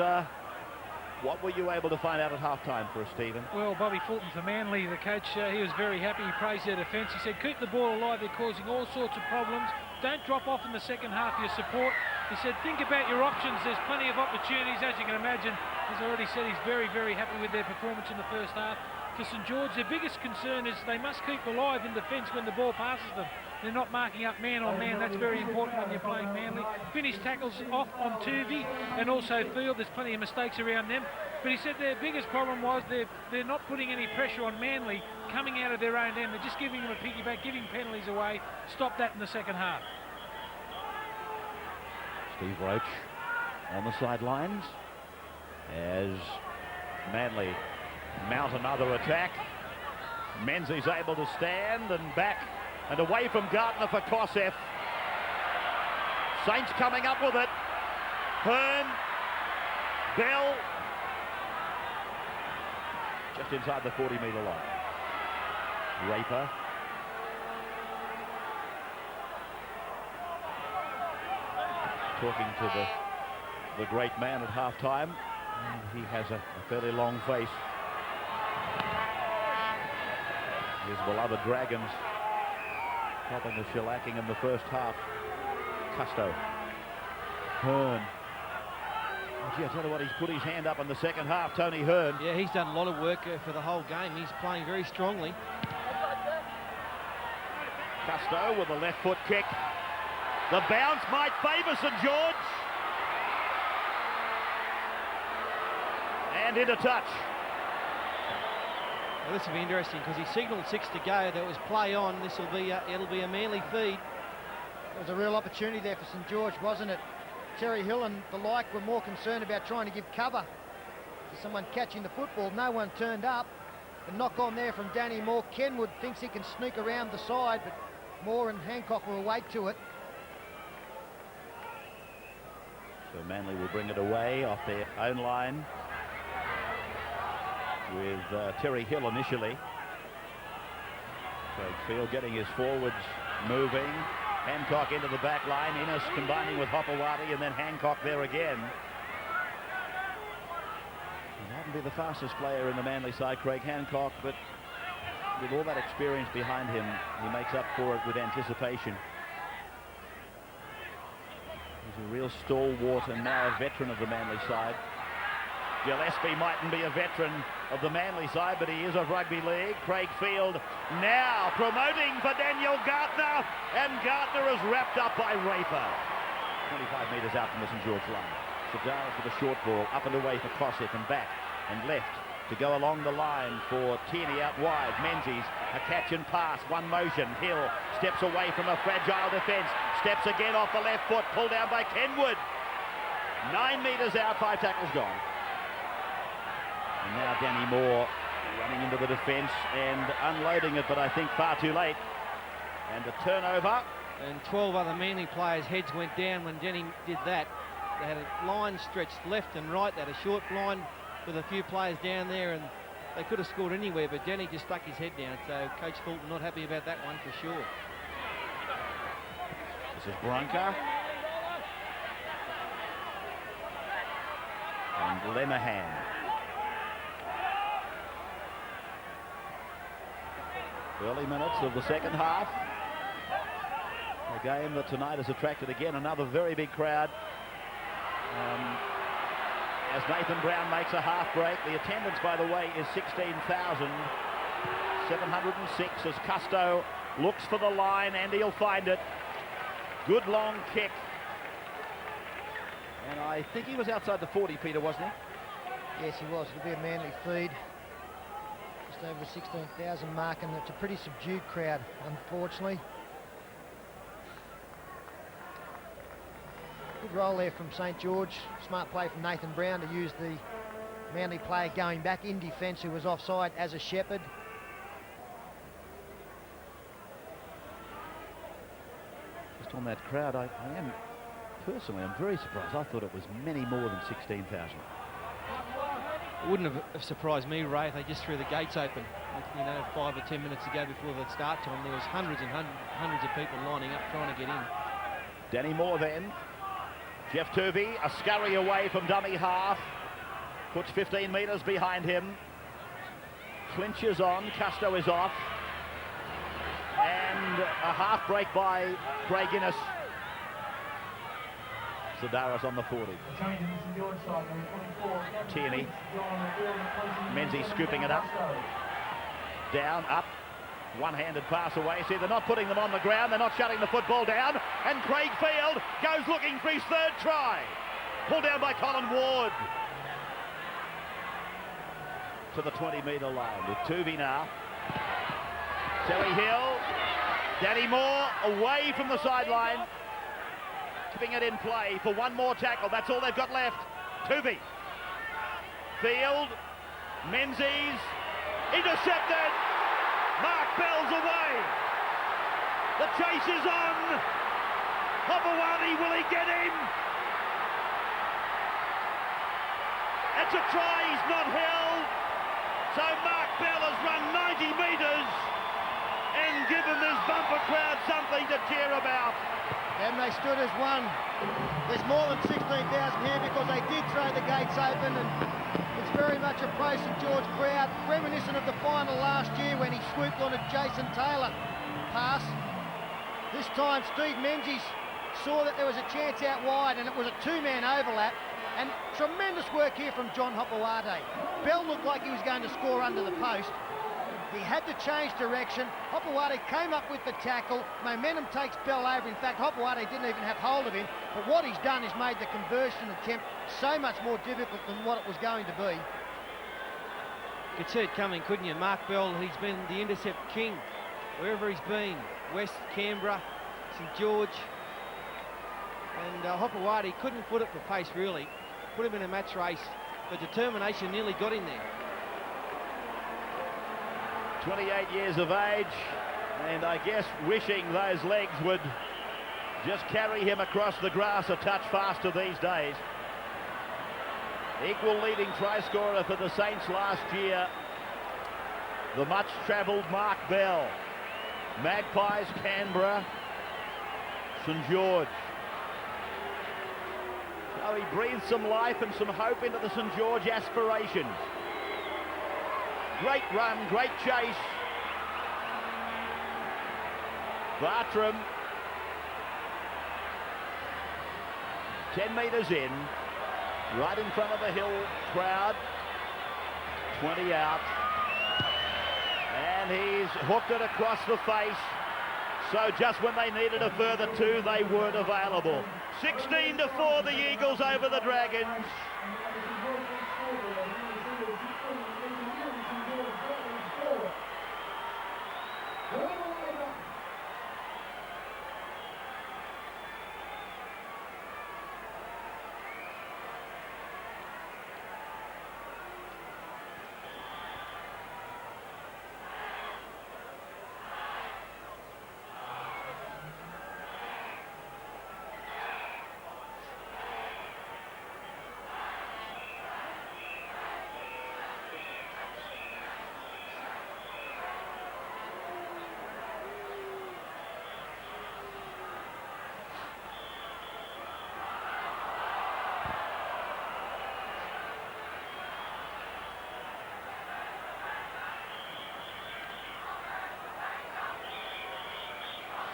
Speaker 1: What were you able to find out at halftime for us, Stephen?
Speaker 4: Well, Bobby Fulton for Manly, the coach, he was very happy. He praised their defence. He said, keep the ball alive. They're causing all sorts of problems. Don't drop off in the second half of your support. He said, think about your options. There's plenty of opportunities. As you can imagine, as I already said, he's very, very happy with their performance in the first half. For St George, their biggest concern is they must keep alive in defence when the ball passes them. They're not marking up man on man. That's very important when you're playing Manly. Finish tackles off on Tuvey and also Field. There's plenty of mistakes around them. But he said their biggest problem was they're not putting any pressure on Manly coming out of their own end. They're just giving them a piggyback, giving penalties away. Stop that in the second half.
Speaker 1: Steve Roach on the sidelines as Manly mount another attack. Menzies able to stand and back and away from Gardner for Kosef. Saints coming up with it. Hearn, Bell, just inside the 40-metre line. Raper. Talking to the great man at halftime. And he has a fairly long face. His beloved Dragons topping the shellacking in the first half. Custo. Hearn. Oh, gee, I tell you what, he's put his hand up in the second half, Tony Hearn.
Speaker 3: Yeah, he's done a lot of work for the whole game. He's playing very strongly.
Speaker 1: Custo with a left foot kick. The bounce might favour St George. And into touch.
Speaker 3: Well, this will be interesting because he signalled 6 to go. There was play on. This will be it'll be a Manly feed.
Speaker 2: There was a real opportunity there for St George, wasn't it? Terry Hill and the like were more concerned about trying to give cover to someone catching the football. No one turned up. The knock on there from Danny Moore. Kenwood thinks he can sneak around the side, but Moore and Hancock will awake to it.
Speaker 1: So Manly will bring it away off their own line with Terry Hill initially. Craig Field getting his forwards moving. Hancock into the back line. Innes combining with Hopewadi, and then Hancock there again. He mightn't be the fastest player in the Manly side, Craig Hancock, but with all that experience behind him, he makes up for it with anticipation. He's a real stalwart and now a veteran of the Manly side. Gillespie mightn't be a veteran of the Manly side, but he is of rugby league. Craig Field now promoting for Daniel Gardner, and Gardner is wrapped up by Raper. 25 metres out from the St George line. Sedaris with a short ball, up and away for Kosef and back and left to go along the line for Tierney out wide. Menzies, a catch and pass, one motion. Hill steps away from a fragile defence, steps again off the left foot, pulled down by Kenwood. 9 metres out, 5 tackles gone. And now Danny Moore running into the defence and unloading it, but I think far too late. And a turnover.
Speaker 3: And 12 other Manly players' heads went down when Denny did that. They had a line stretched left and right. They had a short line with a few players down there, and they could have scored anywhere, but Denny just stuck his head down. So Coach Fulton not happy about that one for sure.
Speaker 1: This is Brunker. And Lemahan. Early minutes of the second half. A game that tonight has attracted again another very big crowd. As Nathan Brown makes a half break. The attendance, by the way, is 16,706 as Custo looks for the line and he'll find it. Good long kick. And I think he was outside the 40, Peter, wasn't he?
Speaker 2: Yes, he was. It'll be a Manly feed. Just over the 16,000 mark, and it's a pretty subdued crowd, unfortunately. Good roll there from St George. Smart play from Nathan Brown to use the Manly player going back in defence who was offside as a shepherd.
Speaker 1: Just on that crowd, I am personally, I'm very surprised. I thought it was many more than 16,000.
Speaker 3: It wouldn't have surprised me, Ray, if they just threw the gates open. You know, 5 or 10 minutes ago before the start time, there was hundreds and hundreds of people lining up trying to get in.
Speaker 1: Danny Moore then. Jeff Tuvey, a scurry away from dummy half. Puts 15 metres behind him. Clinches on, Custo is off. And a half break by Craig Innes. Sedaris on the 40. Tierney. Menzies scooping it up. Down, up. One-handed pass away. See, they're not putting them on the ground. They're not shutting the football down. And Craig Field goes looking for his third try. Pulled down by Colin Ward. To the 20-metre line with Tuvey now. Terry Hill. Danny Moore away from the sideline. Keeping it in play for one more tackle. That's all they've got left. Tuvey. Field. Menzies. Intercepted. Mark Bell's away. The chase is on. Hopewadi, will he get him? It's a try, he's not held. So Mark Bell has run 90 metres and given this bumper crowd something to cheer about.
Speaker 2: And they stood as one. There's more than 16,000 here because they did throw the gates open, and it's very much a pro-St George crowd, reminiscent of the final last year when he swooped on a Jason Taylor pass. This time Steve Menzies saw that there was a chance out wide and it was a two-man overlap, and tremendous work here from John Hopewadi. Bell looked like he was going to score under the post. He had to change direction. Hopewadi came up with the tackle. Momentum takes Bell over. In fact, Hopewadi didn't even have hold of him. But what he's done is made the conversion attempt so much more difficult than what it was going to be.
Speaker 3: You could see it coming, couldn't you? Mark Bell, he's been the intercept king wherever he's been. West, Canberra, St George. And Hopewadi couldn't put it for pace, really. Put him in a match race. But determination nearly got him there.
Speaker 1: 28 years of age, and I guess wishing those legs would just carry him across the grass a touch faster these days. Equal leading try scorer for the Saints last year, the much-travelled Mark Bell. Magpies, Canberra, St George. So he breathed some life and some hope into the St George aspirations. Great run, great chase. Bartram. 10 metres in. Right in front of the Hill crowd. 20 out. And he's hooked it across the face. So just when they needed a further two, they weren't available. 16-4, the Eagles over the Dragons.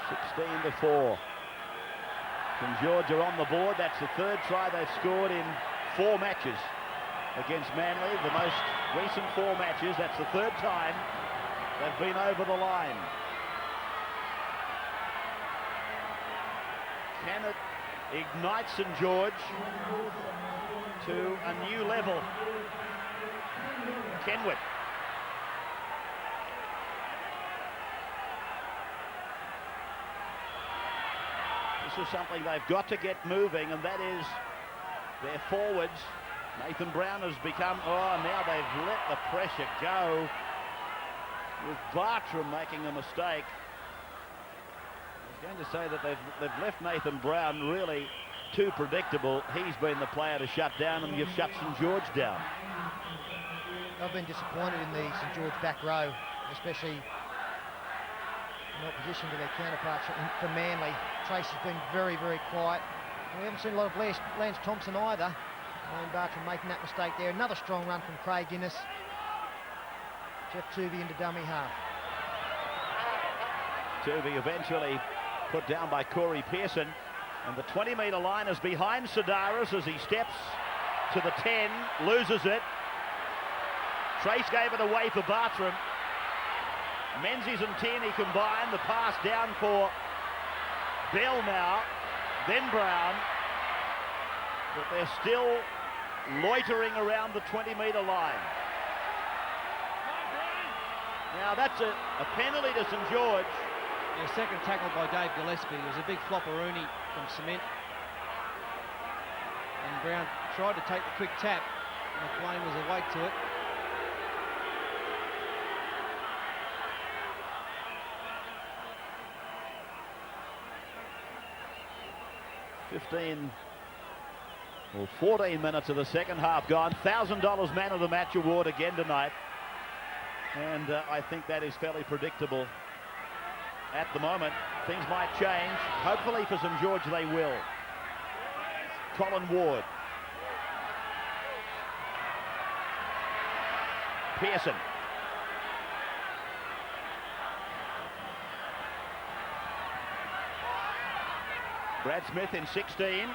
Speaker 1: 16-4. St George are on the board. That's the third try they've scored in 4 matches against Manly. The most recent 4 matches. That's the third time they've been over the line. Can it ignite St George to a new level? Kenwood. This is something they've got to get moving, and that is their forwards. Nathan Brown has become, now they've let the pressure go with Bartram making a mistake. I was going to say that they've left Nathan Brown really too predictable. He's been the player to shut down, and you've shut St George down.
Speaker 2: I've been disappointed in the St George back row, especially in opposition to their counterparts for Manly. Tracy's been very, very quiet. And we haven't seen a lot of Lance Thompson either. Wayne Bartram making that mistake there. Another strong run from Craig Innes. Jeff Tuvey into dummy half.
Speaker 1: Tuvey eventually put down by Corey Pearson. And the 20-metre line is behind Sidaris as he steps to the 10, loses it. Trace gave it away for Bartram. Menzies and Tierney combine. The pass down for Bell now, then Brown. But they're still loitering around the 20-metre line. Now that's a penalty to St George.
Speaker 3: Yeah, second tackle by Dave Gillespie. It was a big flopperoonie from Cement. And Brown tried to take the quick tap. McLean was awake to it.
Speaker 1: Well, 14 minutes of the second half gone. $1,000 man of the match award again tonight. And I think that is fairly predictable at the moment. Things might change. Hopefully for St George they will. Colin Ward. Pearson. Brad Smith in 16.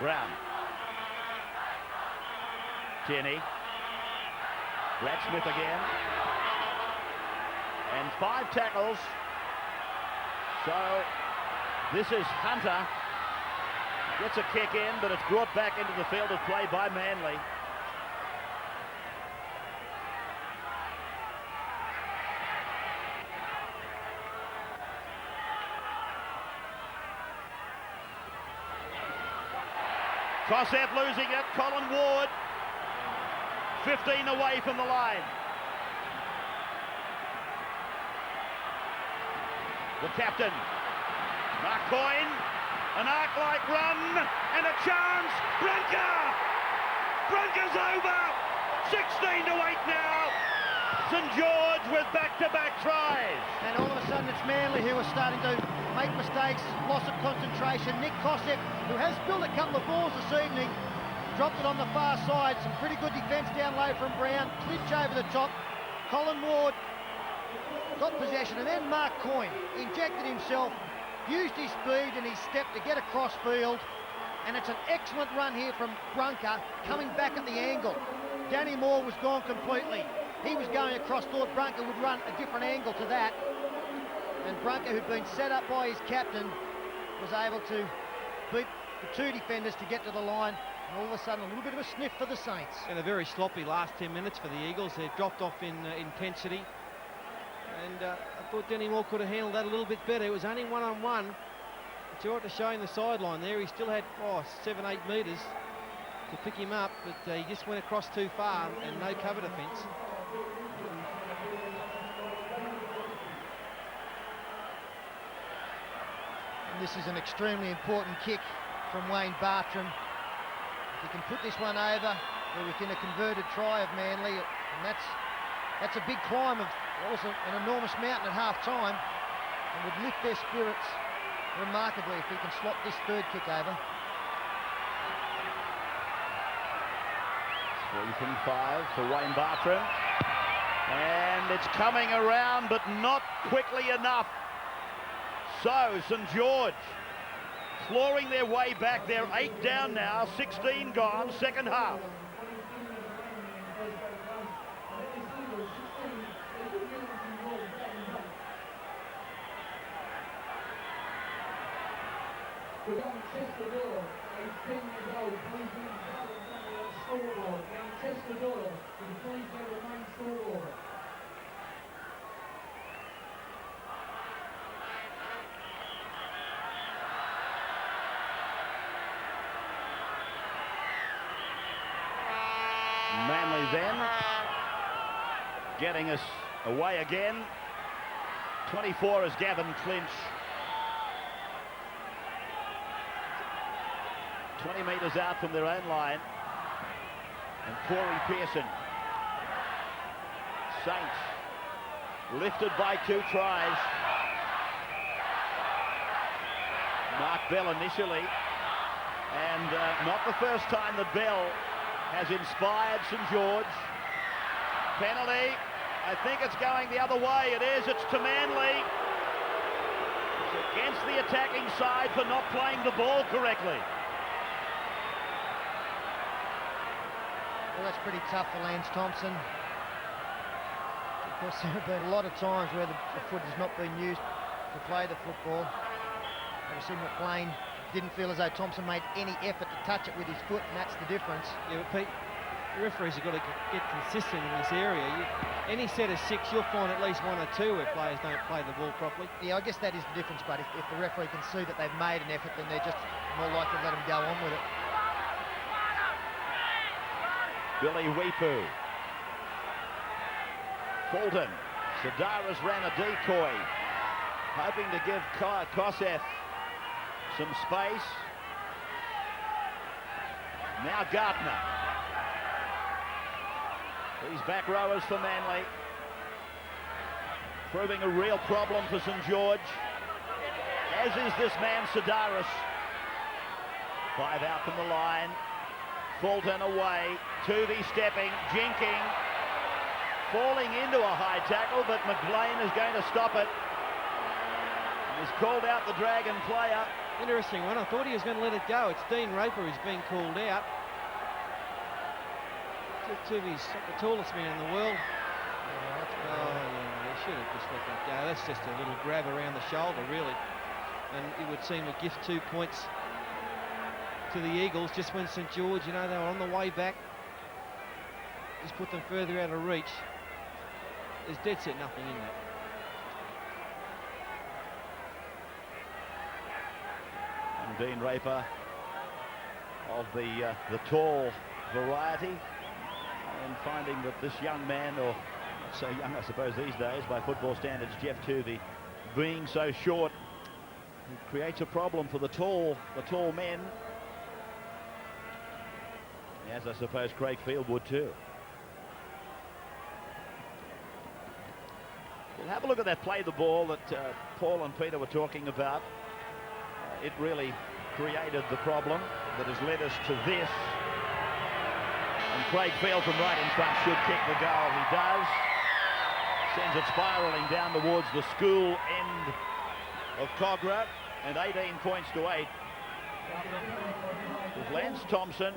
Speaker 1: Brown. Tierney. Brad Smith again. And 5 tackles. So this is Hunter. Gets a kick in, but it's brought back into the field of play by Manly. Kosef losing it. Colin Ward 15 away from the line. The captain, Mark Coyne, an arc-like run and a chance. Brunker's over. 16 to 8 now. St George with back-to-back tries.
Speaker 2: And all of a sudden it's Manly who are starting to make mistakes, loss of concentration. Nick Kosef, who has spilled a couple of balls this evening, dropped it on the far side. Some pretty good defence down low from Brown. Klitsch over the top. Colin Ward got possession, and then Mark Coyne injected himself, used his speed and his step to get across field. And it's an excellent run here from Brunker, coming back at the angle. Danny Moore was gone completely. He was going across, thought Brunker would run a different angle to that. And Brunker, who'd been set up by his captain, was able to beat the 2 defenders to get to the line. And all of a sudden, a little bit of a sniff for the Saints.
Speaker 3: And a very sloppy last 10 minutes for the Eagles. They've dropped off in intensity. And I thought Danny Moore could have handled that a little bit better. It was only one-on-one. But you ought to show him the sideline there. He still had 7-8 metres to pick him up, but he just went across too far and no cover defence.
Speaker 2: And this is an extremely important kick from Wayne Bartram. If he can put this one over, we're within a converted try of Manly, and that's a big climb of also an enormous mountain at half-time, and would lift their spirits remarkably if he can slot this third kick over.
Speaker 1: 3 from 5 for Wayne Bartram. And it's coming around, but not quickly enough. So St George clawing their way back. They're 8 down now, 16 gone, second half. Manly then getting us away again. 24 is Gavin Clinch. 20 metres out from their own line. And Corey Pearson. Saints lifted by 2 tries. Mark Bell initially. And not the first time that Bell has inspired St George. Penalty. I think it's going the other way. It is. It's to Manly. It's against the attacking side for not playing the ball correctly.
Speaker 2: Well, that's pretty tough for Lance Thompson. Of course, there have been a lot of times where the foot has not been used to play the football. Obviously, McLean didn't feel as though Thompson made any effort to touch it with his foot, and that's the difference.
Speaker 3: Yeah, but Pete, the referees have got to get consistent in this area. Any set of 6, you'll find at least 1 or 2 where players don't play the ball properly.
Speaker 2: Yeah, I guess that is the difference, but if the referee can see that they've made an effort, then they're just more likely to let them go on with it.
Speaker 1: Billy Weepu. Fulton. Sidaris ran a decoy, hoping to give Kosef some space. Now Gardner. These back rowers for Manly. Proving a real problem for St George. As is this man Sidaris. 5 out from the line. Fulton away. Tuvey stepping, jinking. Falling into a high tackle, but McLean is going to stop it. He's called out the Dragon player.
Speaker 3: Interesting one. I thought he was going to let it go. It's Dean Raper who's being called out. Tuvey's the tallest man in the world. He should have just let that go. That's just a little grab around the shoulder, really. And it would seem to gift 2 points to the Eagles just when St George, they were on the way back. Just put them further out of reach. There's dead set nothing in that.
Speaker 1: And Dean Raper of the tall variety, and finding that this young man, or not so young I suppose these days by football standards, Jeff Tuvey, being so short, it creates a problem for the tall men, as I suppose Craig Field would too. We'll have a look at that play the ball that Paul and Peter were talking about. It really created the problem that has led us to this. And Craig Field from right in front should kick the goal. He does. Sends it spiralling down towards the school end of Kogarah, and 18 points to 8. With Lance Thompson.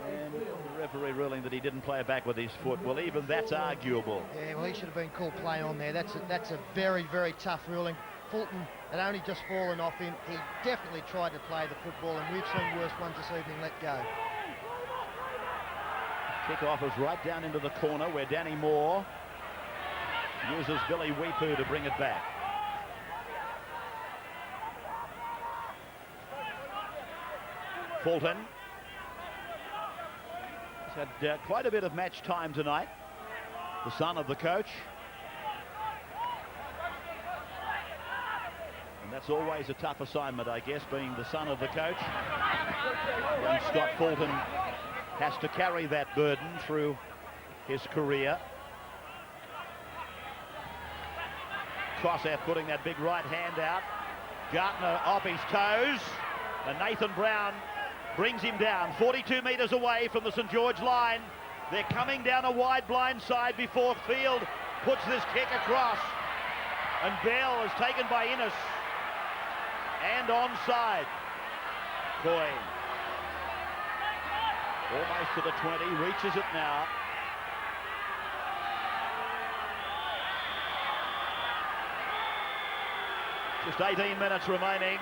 Speaker 1: And the referee ruling that he didn't play it back with his foot. Well, even that's arguable.
Speaker 2: Yeah, well, he should have been called play on there. That's a very, very tough ruling. Fulton had only just fallen off him. He definitely tried to play the football, and we've seen worse ones this evening let go.
Speaker 1: Kickoff is right down into the corner where Danny Moore uses Billy Weepu to bring it back. Fulton has had quite a bit of match time tonight. The son of the coach. And that's always a tough assignment, I guess, being the son of the coach. And Scott Fulton has to carry that burden through his career. Kosef putting that big right hand out. Gartner off his toes. And Nathan Brown brings him down 42 metres away from the St George line. They're coming down a wide blind side before Field puts this kick across. And Bell is taken by Innes. And onside. Coyne. Almost to the 20, reaches it now. Just 18 minutes remaining.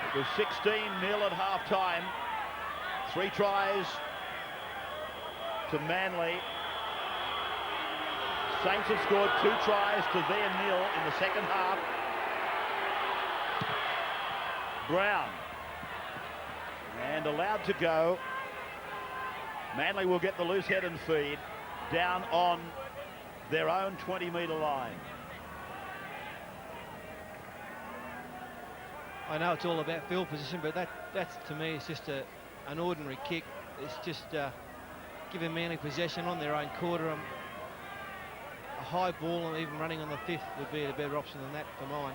Speaker 1: It was 16-0 at half-time. 3 tries to Manly. Saints have scored 2 tries to their 0 in the second half. Brown. And allowed to go. Manly will get the loose head and feed down on their own 20-metre line.
Speaker 3: I know it's all about field position, but that's to me, it's just an ordinary kick. It's just giving Manly possession on their own quarter. A high ball and even running on the 5th would be a better option than that for mine.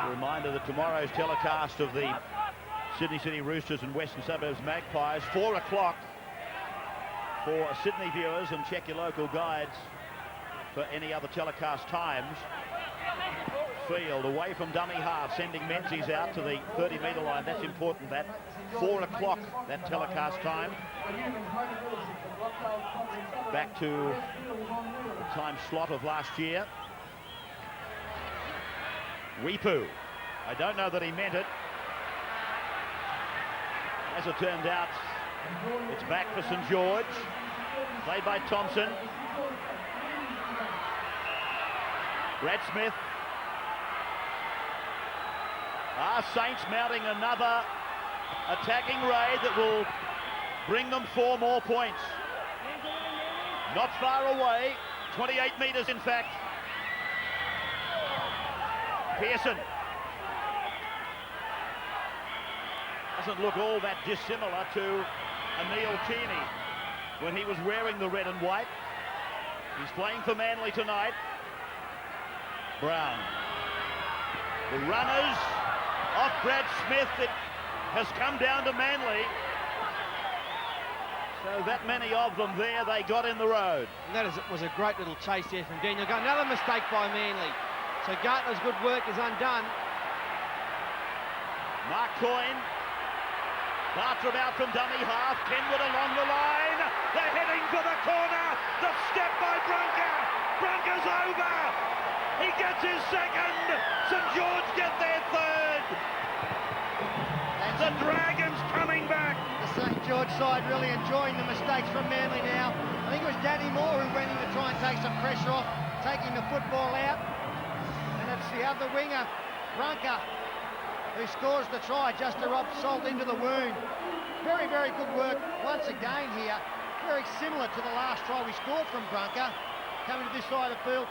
Speaker 1: A reminder that tomorrow's telecast of the Sydney City Roosters and Western Suburbs Magpies, 4 o'clock for Sydney viewers, and check your local guides for any other telecast times. Field away from dummy half, sending Menzies out to the 30-metre line. That's important, that 4 o'clock, that telecast time. Back to the time slot of last year. Weepu. I don't know that he meant it. As it turned out, it's back for St George. Played by Thompson. Brad Smith. Saints mounting another attacking raid that will bring them 4 more points. Not far away, 28 metres in fact. Pearson. Doesn't look all that dissimilar to Anil Kearney when he was wearing the red and white. He's playing for Manly tonight. Brown. The runners off Brad Smith. It has come down to Manly. So that many of them there, they got in the road.
Speaker 3: And that was a great little chase there from Daniel. Another mistake by Manly. So Gartner's good work is undone.
Speaker 1: Mark Coyne. Bartram out from dummy half. Kenwood along the line. They're heading for the corner. The step by Brunker. Brunker's over. He gets his second. St George get their third. The Dragons coming back.
Speaker 2: The St George side really enjoying the mistakes from Manly now. I think it was Danny Moore who went in to try and take some pressure off, taking the football out. And it's the other winger, Brunker, who scores the try just to rub salt into the wound. Very, very good work once again here. Very similar to the last try we scored from Brunker. Coming to this side of the field.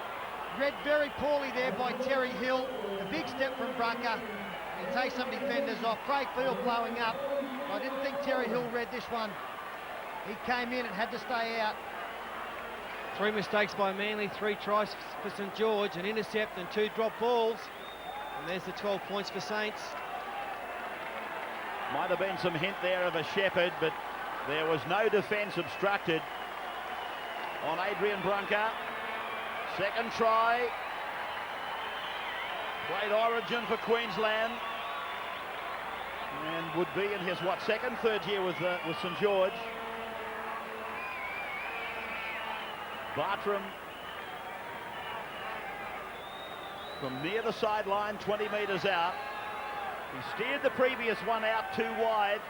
Speaker 2: Read very poorly there by Terry Hill. A big step from Brunker. He takes some defenders off. Craig Field blowing up. I didn't think Terry Hill read this one. He came in and had to stay out.
Speaker 3: 3 mistakes by Manly, 3 tries for St George, an intercept and 2 drop balls. And there's the 12 points for Saints.
Speaker 1: Might have been some hint there of a shepherd, but there was no defence obstructed on Adrian Brunker. Second try. Played Origin for Queensland. And would be in his, third year with St George. Bartram from near the sideline, 20 metres out. He steered the previous one out too wide.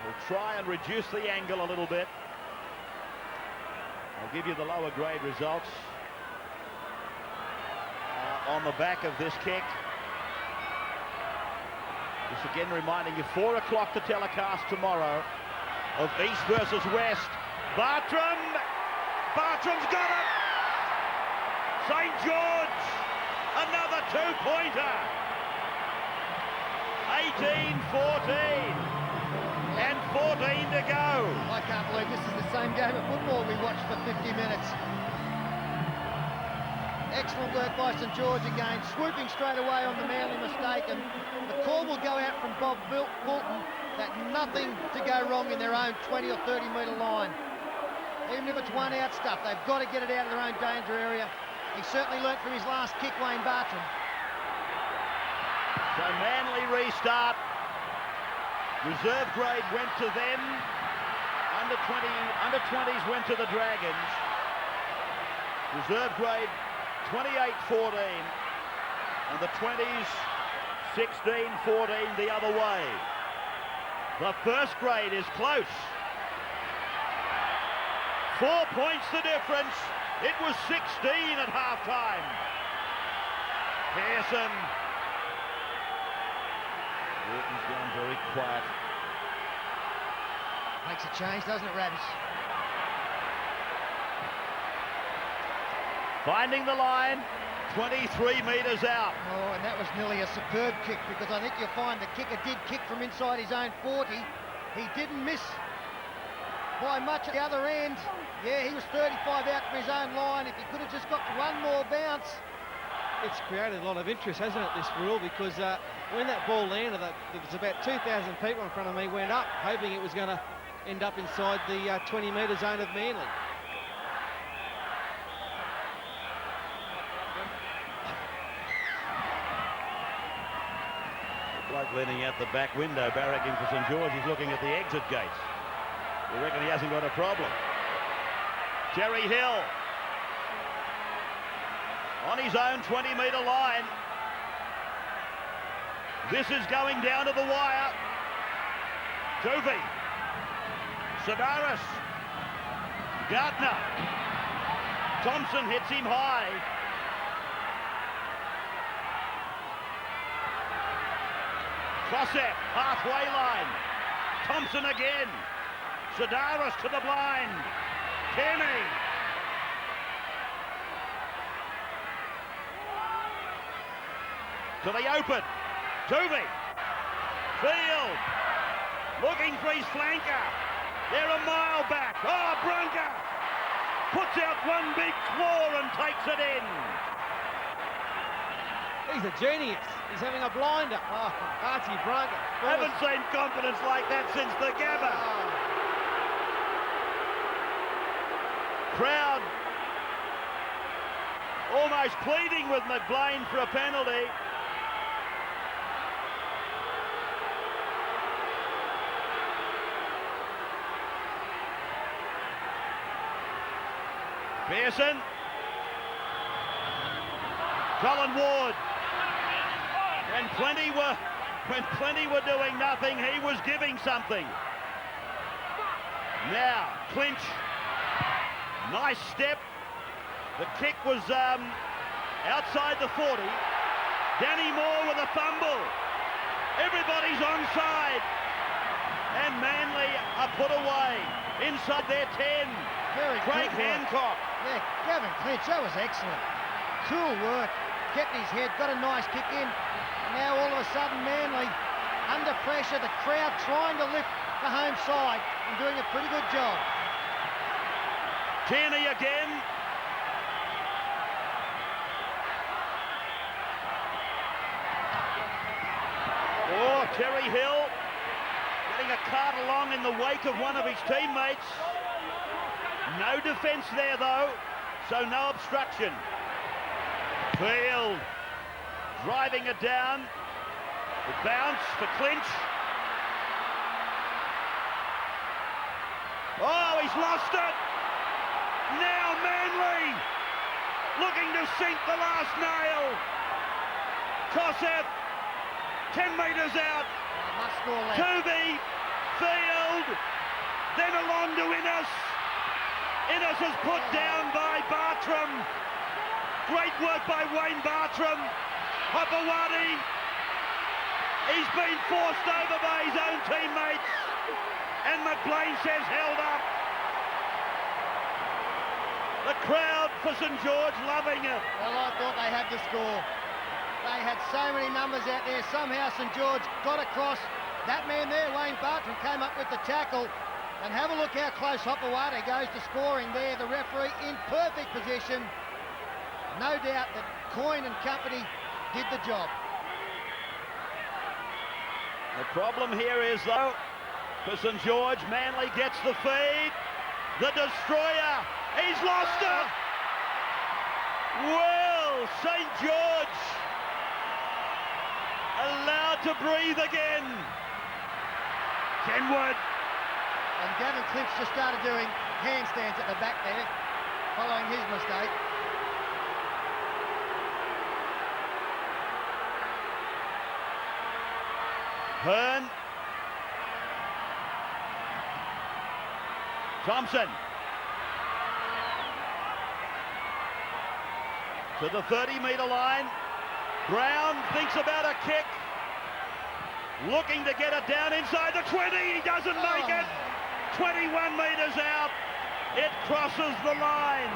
Speaker 1: He'll try and reduce the angle a little bit. I'll give you the lower grade results on the back of this kick. Just again reminding you, 4 o'clock to telecast tomorrow of East versus West. Bartram's got it! St George, another 2-pointer. 18-14 and 14 to go.
Speaker 2: I can't believe this is the same game of football we watched for 50 minutes. Excellent work by St George again, swooping straight away on the Manly mistake, and the call will go out from Bob Fulton that nothing to go wrong in their own 20 or 30 metre line. Even if it's one out stuff, they've got to get it out of their own danger area. He certainly learnt from his last kick, Wayne Bartram.
Speaker 1: So Manly restart. Reserve grade went to them. Under 20s went to the Dragons. Reserve grade 28-14. And the 20s 16-14 the other way. The first grade is close. 4 points the difference. It was 16 at half-time. Pearson. Wharton's gone very quiet.
Speaker 2: Makes a change, doesn't it, Rabbits?
Speaker 1: Finding the line, 23 metres out.
Speaker 2: Oh, and that was nearly a superb kick, because I think you'll find the kicker did kick from inside his own 40. He didn't miss by much at the other end. Yeah, he was 35 out from his own line. If he could have just got one more bounce.
Speaker 3: It's created a lot of interest, hasn't it, this rule, because when that ball landed, there was about 2,000 people in front of me went up, hoping it was going to end up inside the 20-metre zone of Manly.
Speaker 1: Bloke leaning out the back window, barracking for St George. He's looking at the exit gates. We reckon he hasn't got a problem. Jerry Hill on his own 20-metre line. This is going down to the wire. Tuvey. Sedaris. Gardner. Thompson hits him high. Kossef, halfway line. Thompson again. Sedaris to the blind. Kearney. To the open. Tuvey. Field. Looking for his flanker. They're a mile back. Oh, Brunker puts out one big claw and takes it in.
Speaker 3: He's a genius. He's having a blinder. Oh, Archie Brunker.
Speaker 1: Haven't seen confidence like that since the Gabba. Crowd almost pleading with McBlain for a penalty. Pearson. Colin Ward. When plenty were doing nothing, he was giving something. Now, clinch. Nice step. The kick was outside the 40. Danny Moore with a fumble. Everybody's onside. And Manly are put away inside their 10.
Speaker 2: Very
Speaker 1: Craig
Speaker 2: good work.
Speaker 1: Hancock.
Speaker 2: Yeah, Gavin Clinch, that was excellent. Cool work. Kept his head, got a nice kick in. Now all of a sudden Manly under pressure, the crowd trying to lift the home side and doing a pretty good job.
Speaker 1: Kearney again. Oh, Terry Hill getting a cart along in the wake of one of his teammates. No defence there though, so no obstruction. Field driving it down. The bounce for Clinch. Oh, he's lost it. Now Manly looking to sink the last nail. Kossef, 10 metres out.
Speaker 2: Must score left.
Speaker 1: Tuvey, Field, then along to Innes. Innes is put down by Bartram. Great work by Wayne Bartram. Hopewadi. He's been forced over by his own teammates. And McBlain says held up. The crowd for St George loving it.
Speaker 2: Well, I thought they had the score. They had so many numbers out there. Somehow St George got across. That man there, Wayne Bartram, came up with the tackle. And have a look how close Hopewadi goes to scoring there. The referee in perfect position. No doubt that Coyne and company did the job.
Speaker 1: The problem here is, though, for St George, Manly gets the feed. The destroyer, he's lost it! Well, St George allowed to breathe again. Kenwood.
Speaker 2: And Gavin Clinch just started doing handstands at the back there, following his mistake.
Speaker 1: Hearn. Thompson. To the 30-metre line. Brown thinks about a kick. Looking to get it down inside the 20. He doesn't make it. 21 metres out. It crosses the line.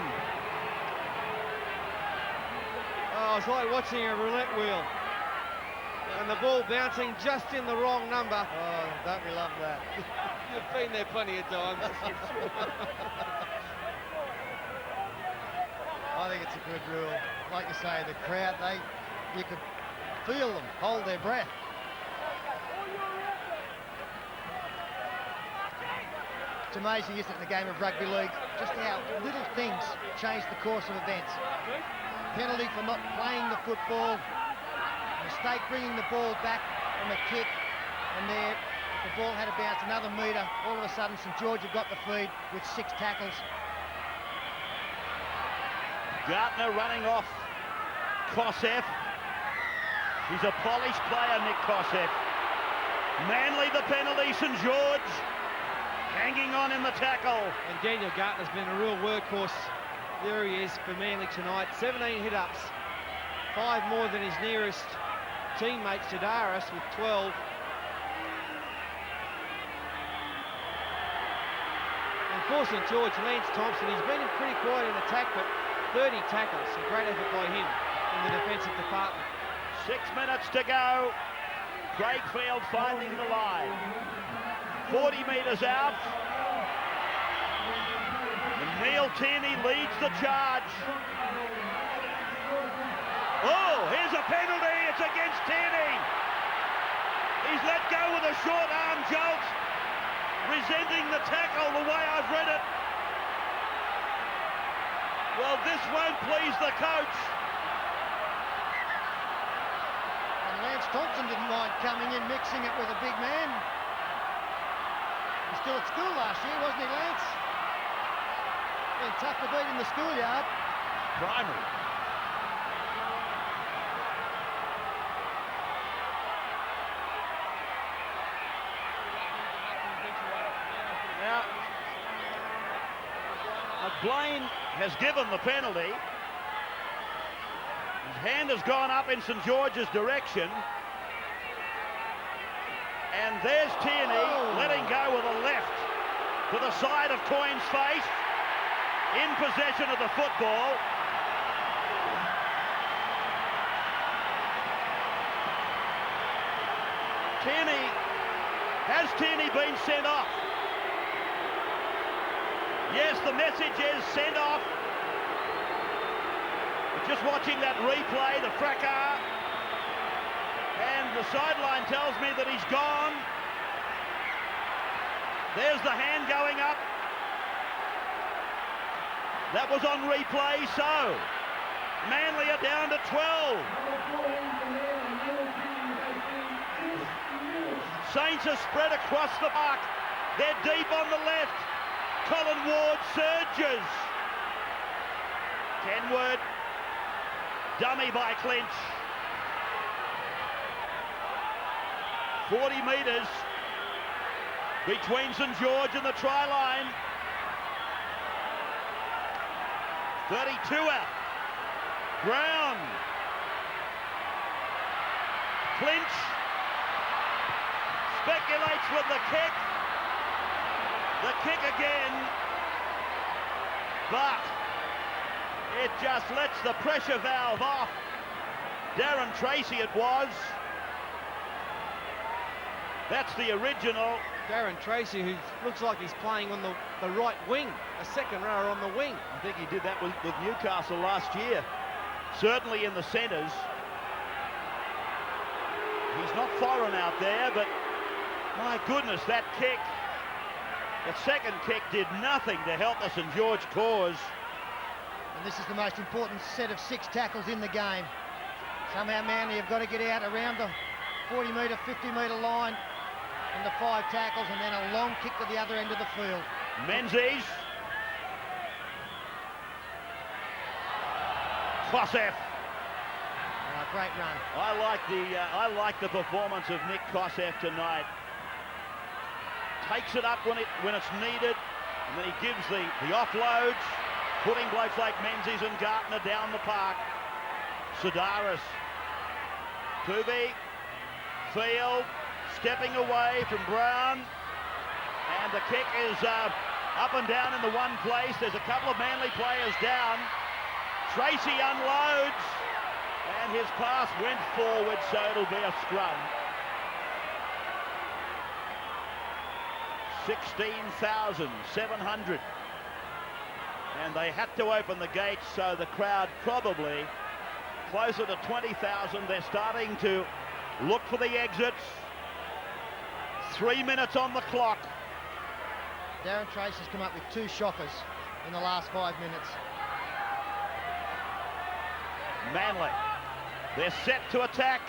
Speaker 3: Oh, it's like watching a roulette wheel. And the ball bouncing just in the wrong number.
Speaker 2: Oh, don't we love that?
Speaker 3: You've been there plenty of times.
Speaker 2: I think it's a good rule. Like you say, the crowd, you could feel them hold their breath. It's amazing, isn't it, in the game of rugby league, just how little things change the course of events. Penalty for not playing the football, mistake bringing the ball back from a kick, and there, the ball had to bounce another metre. All of a sudden, St George have got the feed with 6 tackles.
Speaker 1: Gartner running off Kosef. He's a polished player, Nick Kosef. Manly the penalty, St George hanging on in the tackle.
Speaker 3: And Daniel Gartner's been a real workhorse. There he is for Manly tonight. 17 hit-ups. 5 more than his nearest teammate, Sedaris, with 12. And for St George, Lance Thompson, he's been pretty quiet in attack, but 30 tackles. A great effort by him in the defensive department.
Speaker 1: 6 minutes to go. Craigfield finding the line. 40 metres out. And Neil Tierney leads the charge. Oh, here's a penalty. It's against Tierney. He's let go with a short arm jolt, resenting the tackle the way I've read it. Well, this won't please the coach.
Speaker 2: And Lance Thompson didn't mind coming in, mixing it with a big man. He was still at school last year, wasn't he, Lance? Been tough to beat in the schoolyard.
Speaker 1: Primary. Now, McBlain has given the penalty. His hand has gone up in St George's direction. And there's Tierney letting go with a left to the side of Coyne's face, in possession of the football. Has Tierney been sent off? Yes, the message is sent off. We're just watching that replay, the fracas. And the sideline tells me that he's gone. There's the hand going up. That was on replay, so Manly are down to 12. Saints are spread across the park. They're deep on the left. Colin Ward surges. Kenwood, dummy by Clinch. 40 metres between St George and the try line. 32 out. Brown. Clinch speculates with the kick. The kick again. But it just lets the pressure valve off. Darren Tracy it was. That's the original.
Speaker 3: Darren Tracy, who looks like he's playing on the right wing, a second rower on the wing.
Speaker 1: I think he did that with Newcastle last year. certainly in the centres. He's not foreign out there, but my goodness, that second kick did nothing to help the St George cause.
Speaker 2: And this is the most important set of 6 tackles in the game. Somehow Manly have got to get out around the 40-metre, 50-metre line in the 5 tackles, and then a long kick to the other end of the field.
Speaker 1: Menzies. Kosef.
Speaker 2: Great run.
Speaker 1: I like the performance of Nick Kosef tonight. Takes it up when it's needed, and then he gives the offloads, putting blokes like Menzies and Gartner down the park. Sidaris. Tuvey. Field. Stepping away from Brown. And the kick is up and down in the one place. There's a couple of Manly players down. Tracy unloads. And his pass went forward, so it'll be a scrum. 16,700. And they had to open the gates, so the crowd probably closer to 20,000. They're starting to look for the exits. 3 minutes on the clock.
Speaker 2: Darren Trace has come up with 2 shockers in the last 5 minutes.
Speaker 1: Manly. They're set to attack.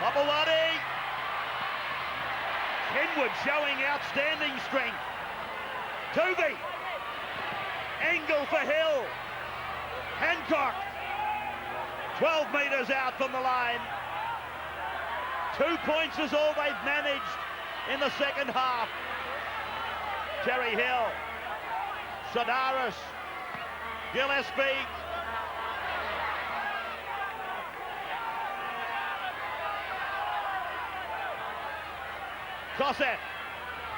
Speaker 1: Hopewadi. Kenwood showing outstanding strength. Tuvey. Angle for Hill. Hancock. 12 metres out from the line. 2 points is all they've managed in the second half. Terry Hill. Sidaris. Gillespie. Kosef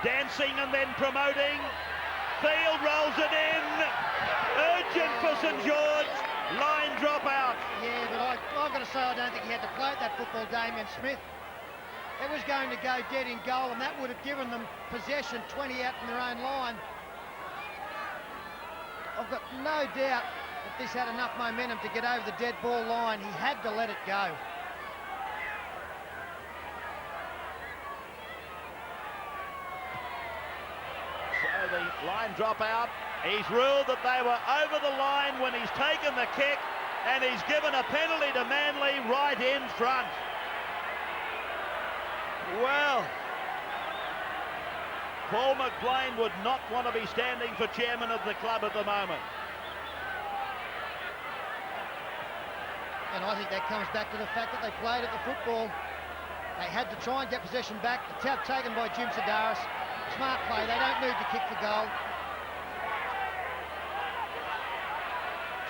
Speaker 1: dancing and then promoting. Field rolls it in. Urgent for St George. Line drop out.
Speaker 2: Yeah, but I've got to say I don't think he had to play at that football, Damien Smith. It was going to go dead in goal, and that would have given them possession 20 out from their own line. I've got no doubt that this had enough momentum to get over the dead ball line. He had to let it go.
Speaker 1: So the line drop out. He's ruled that they were over the line when he's taken the kick, and he's given a penalty to Manly right in front. Well, Paul McBlain would not want to be standing for chairman of the club at the moment.
Speaker 2: And I think that comes back to the fact that they played at the football. They had to try and get possession back. The tap taken by Jim Sidaris. Smart play. They don't need to kick for goal.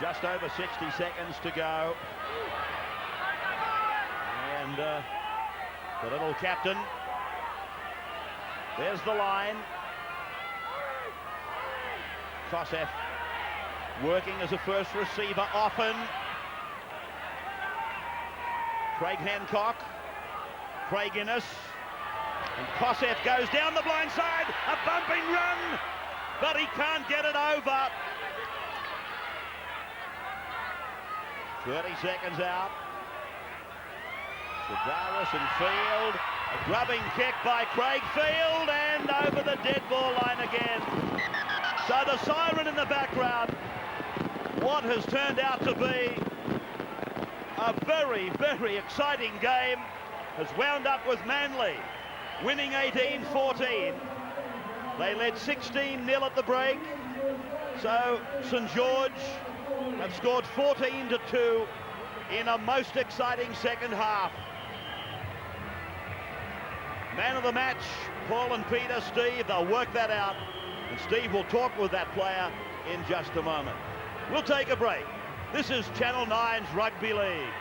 Speaker 1: Just over 60 seconds to go. And the little captain. There's the line. Kosef working as a first receiver often. Craig Hancock. Craig Innes. And Kosef goes down the blind side. A bumping run. But he can't get it over. 30 seconds out. Sidaris and Field. A grubbing kick by Craig Field, and over the dead ball line again. So the siren in the background. What has turned out to be a very, very exciting game has wound up with Manly winning 18-14. They led 16-0 at the break. So St George have scored 14-2 in a most exciting second half. Man of the match, Paul and Peter, Steve, they'll work that out. And Steve will talk with that player in just a moment. We'll take a break. This is Channel 9's Rugby League.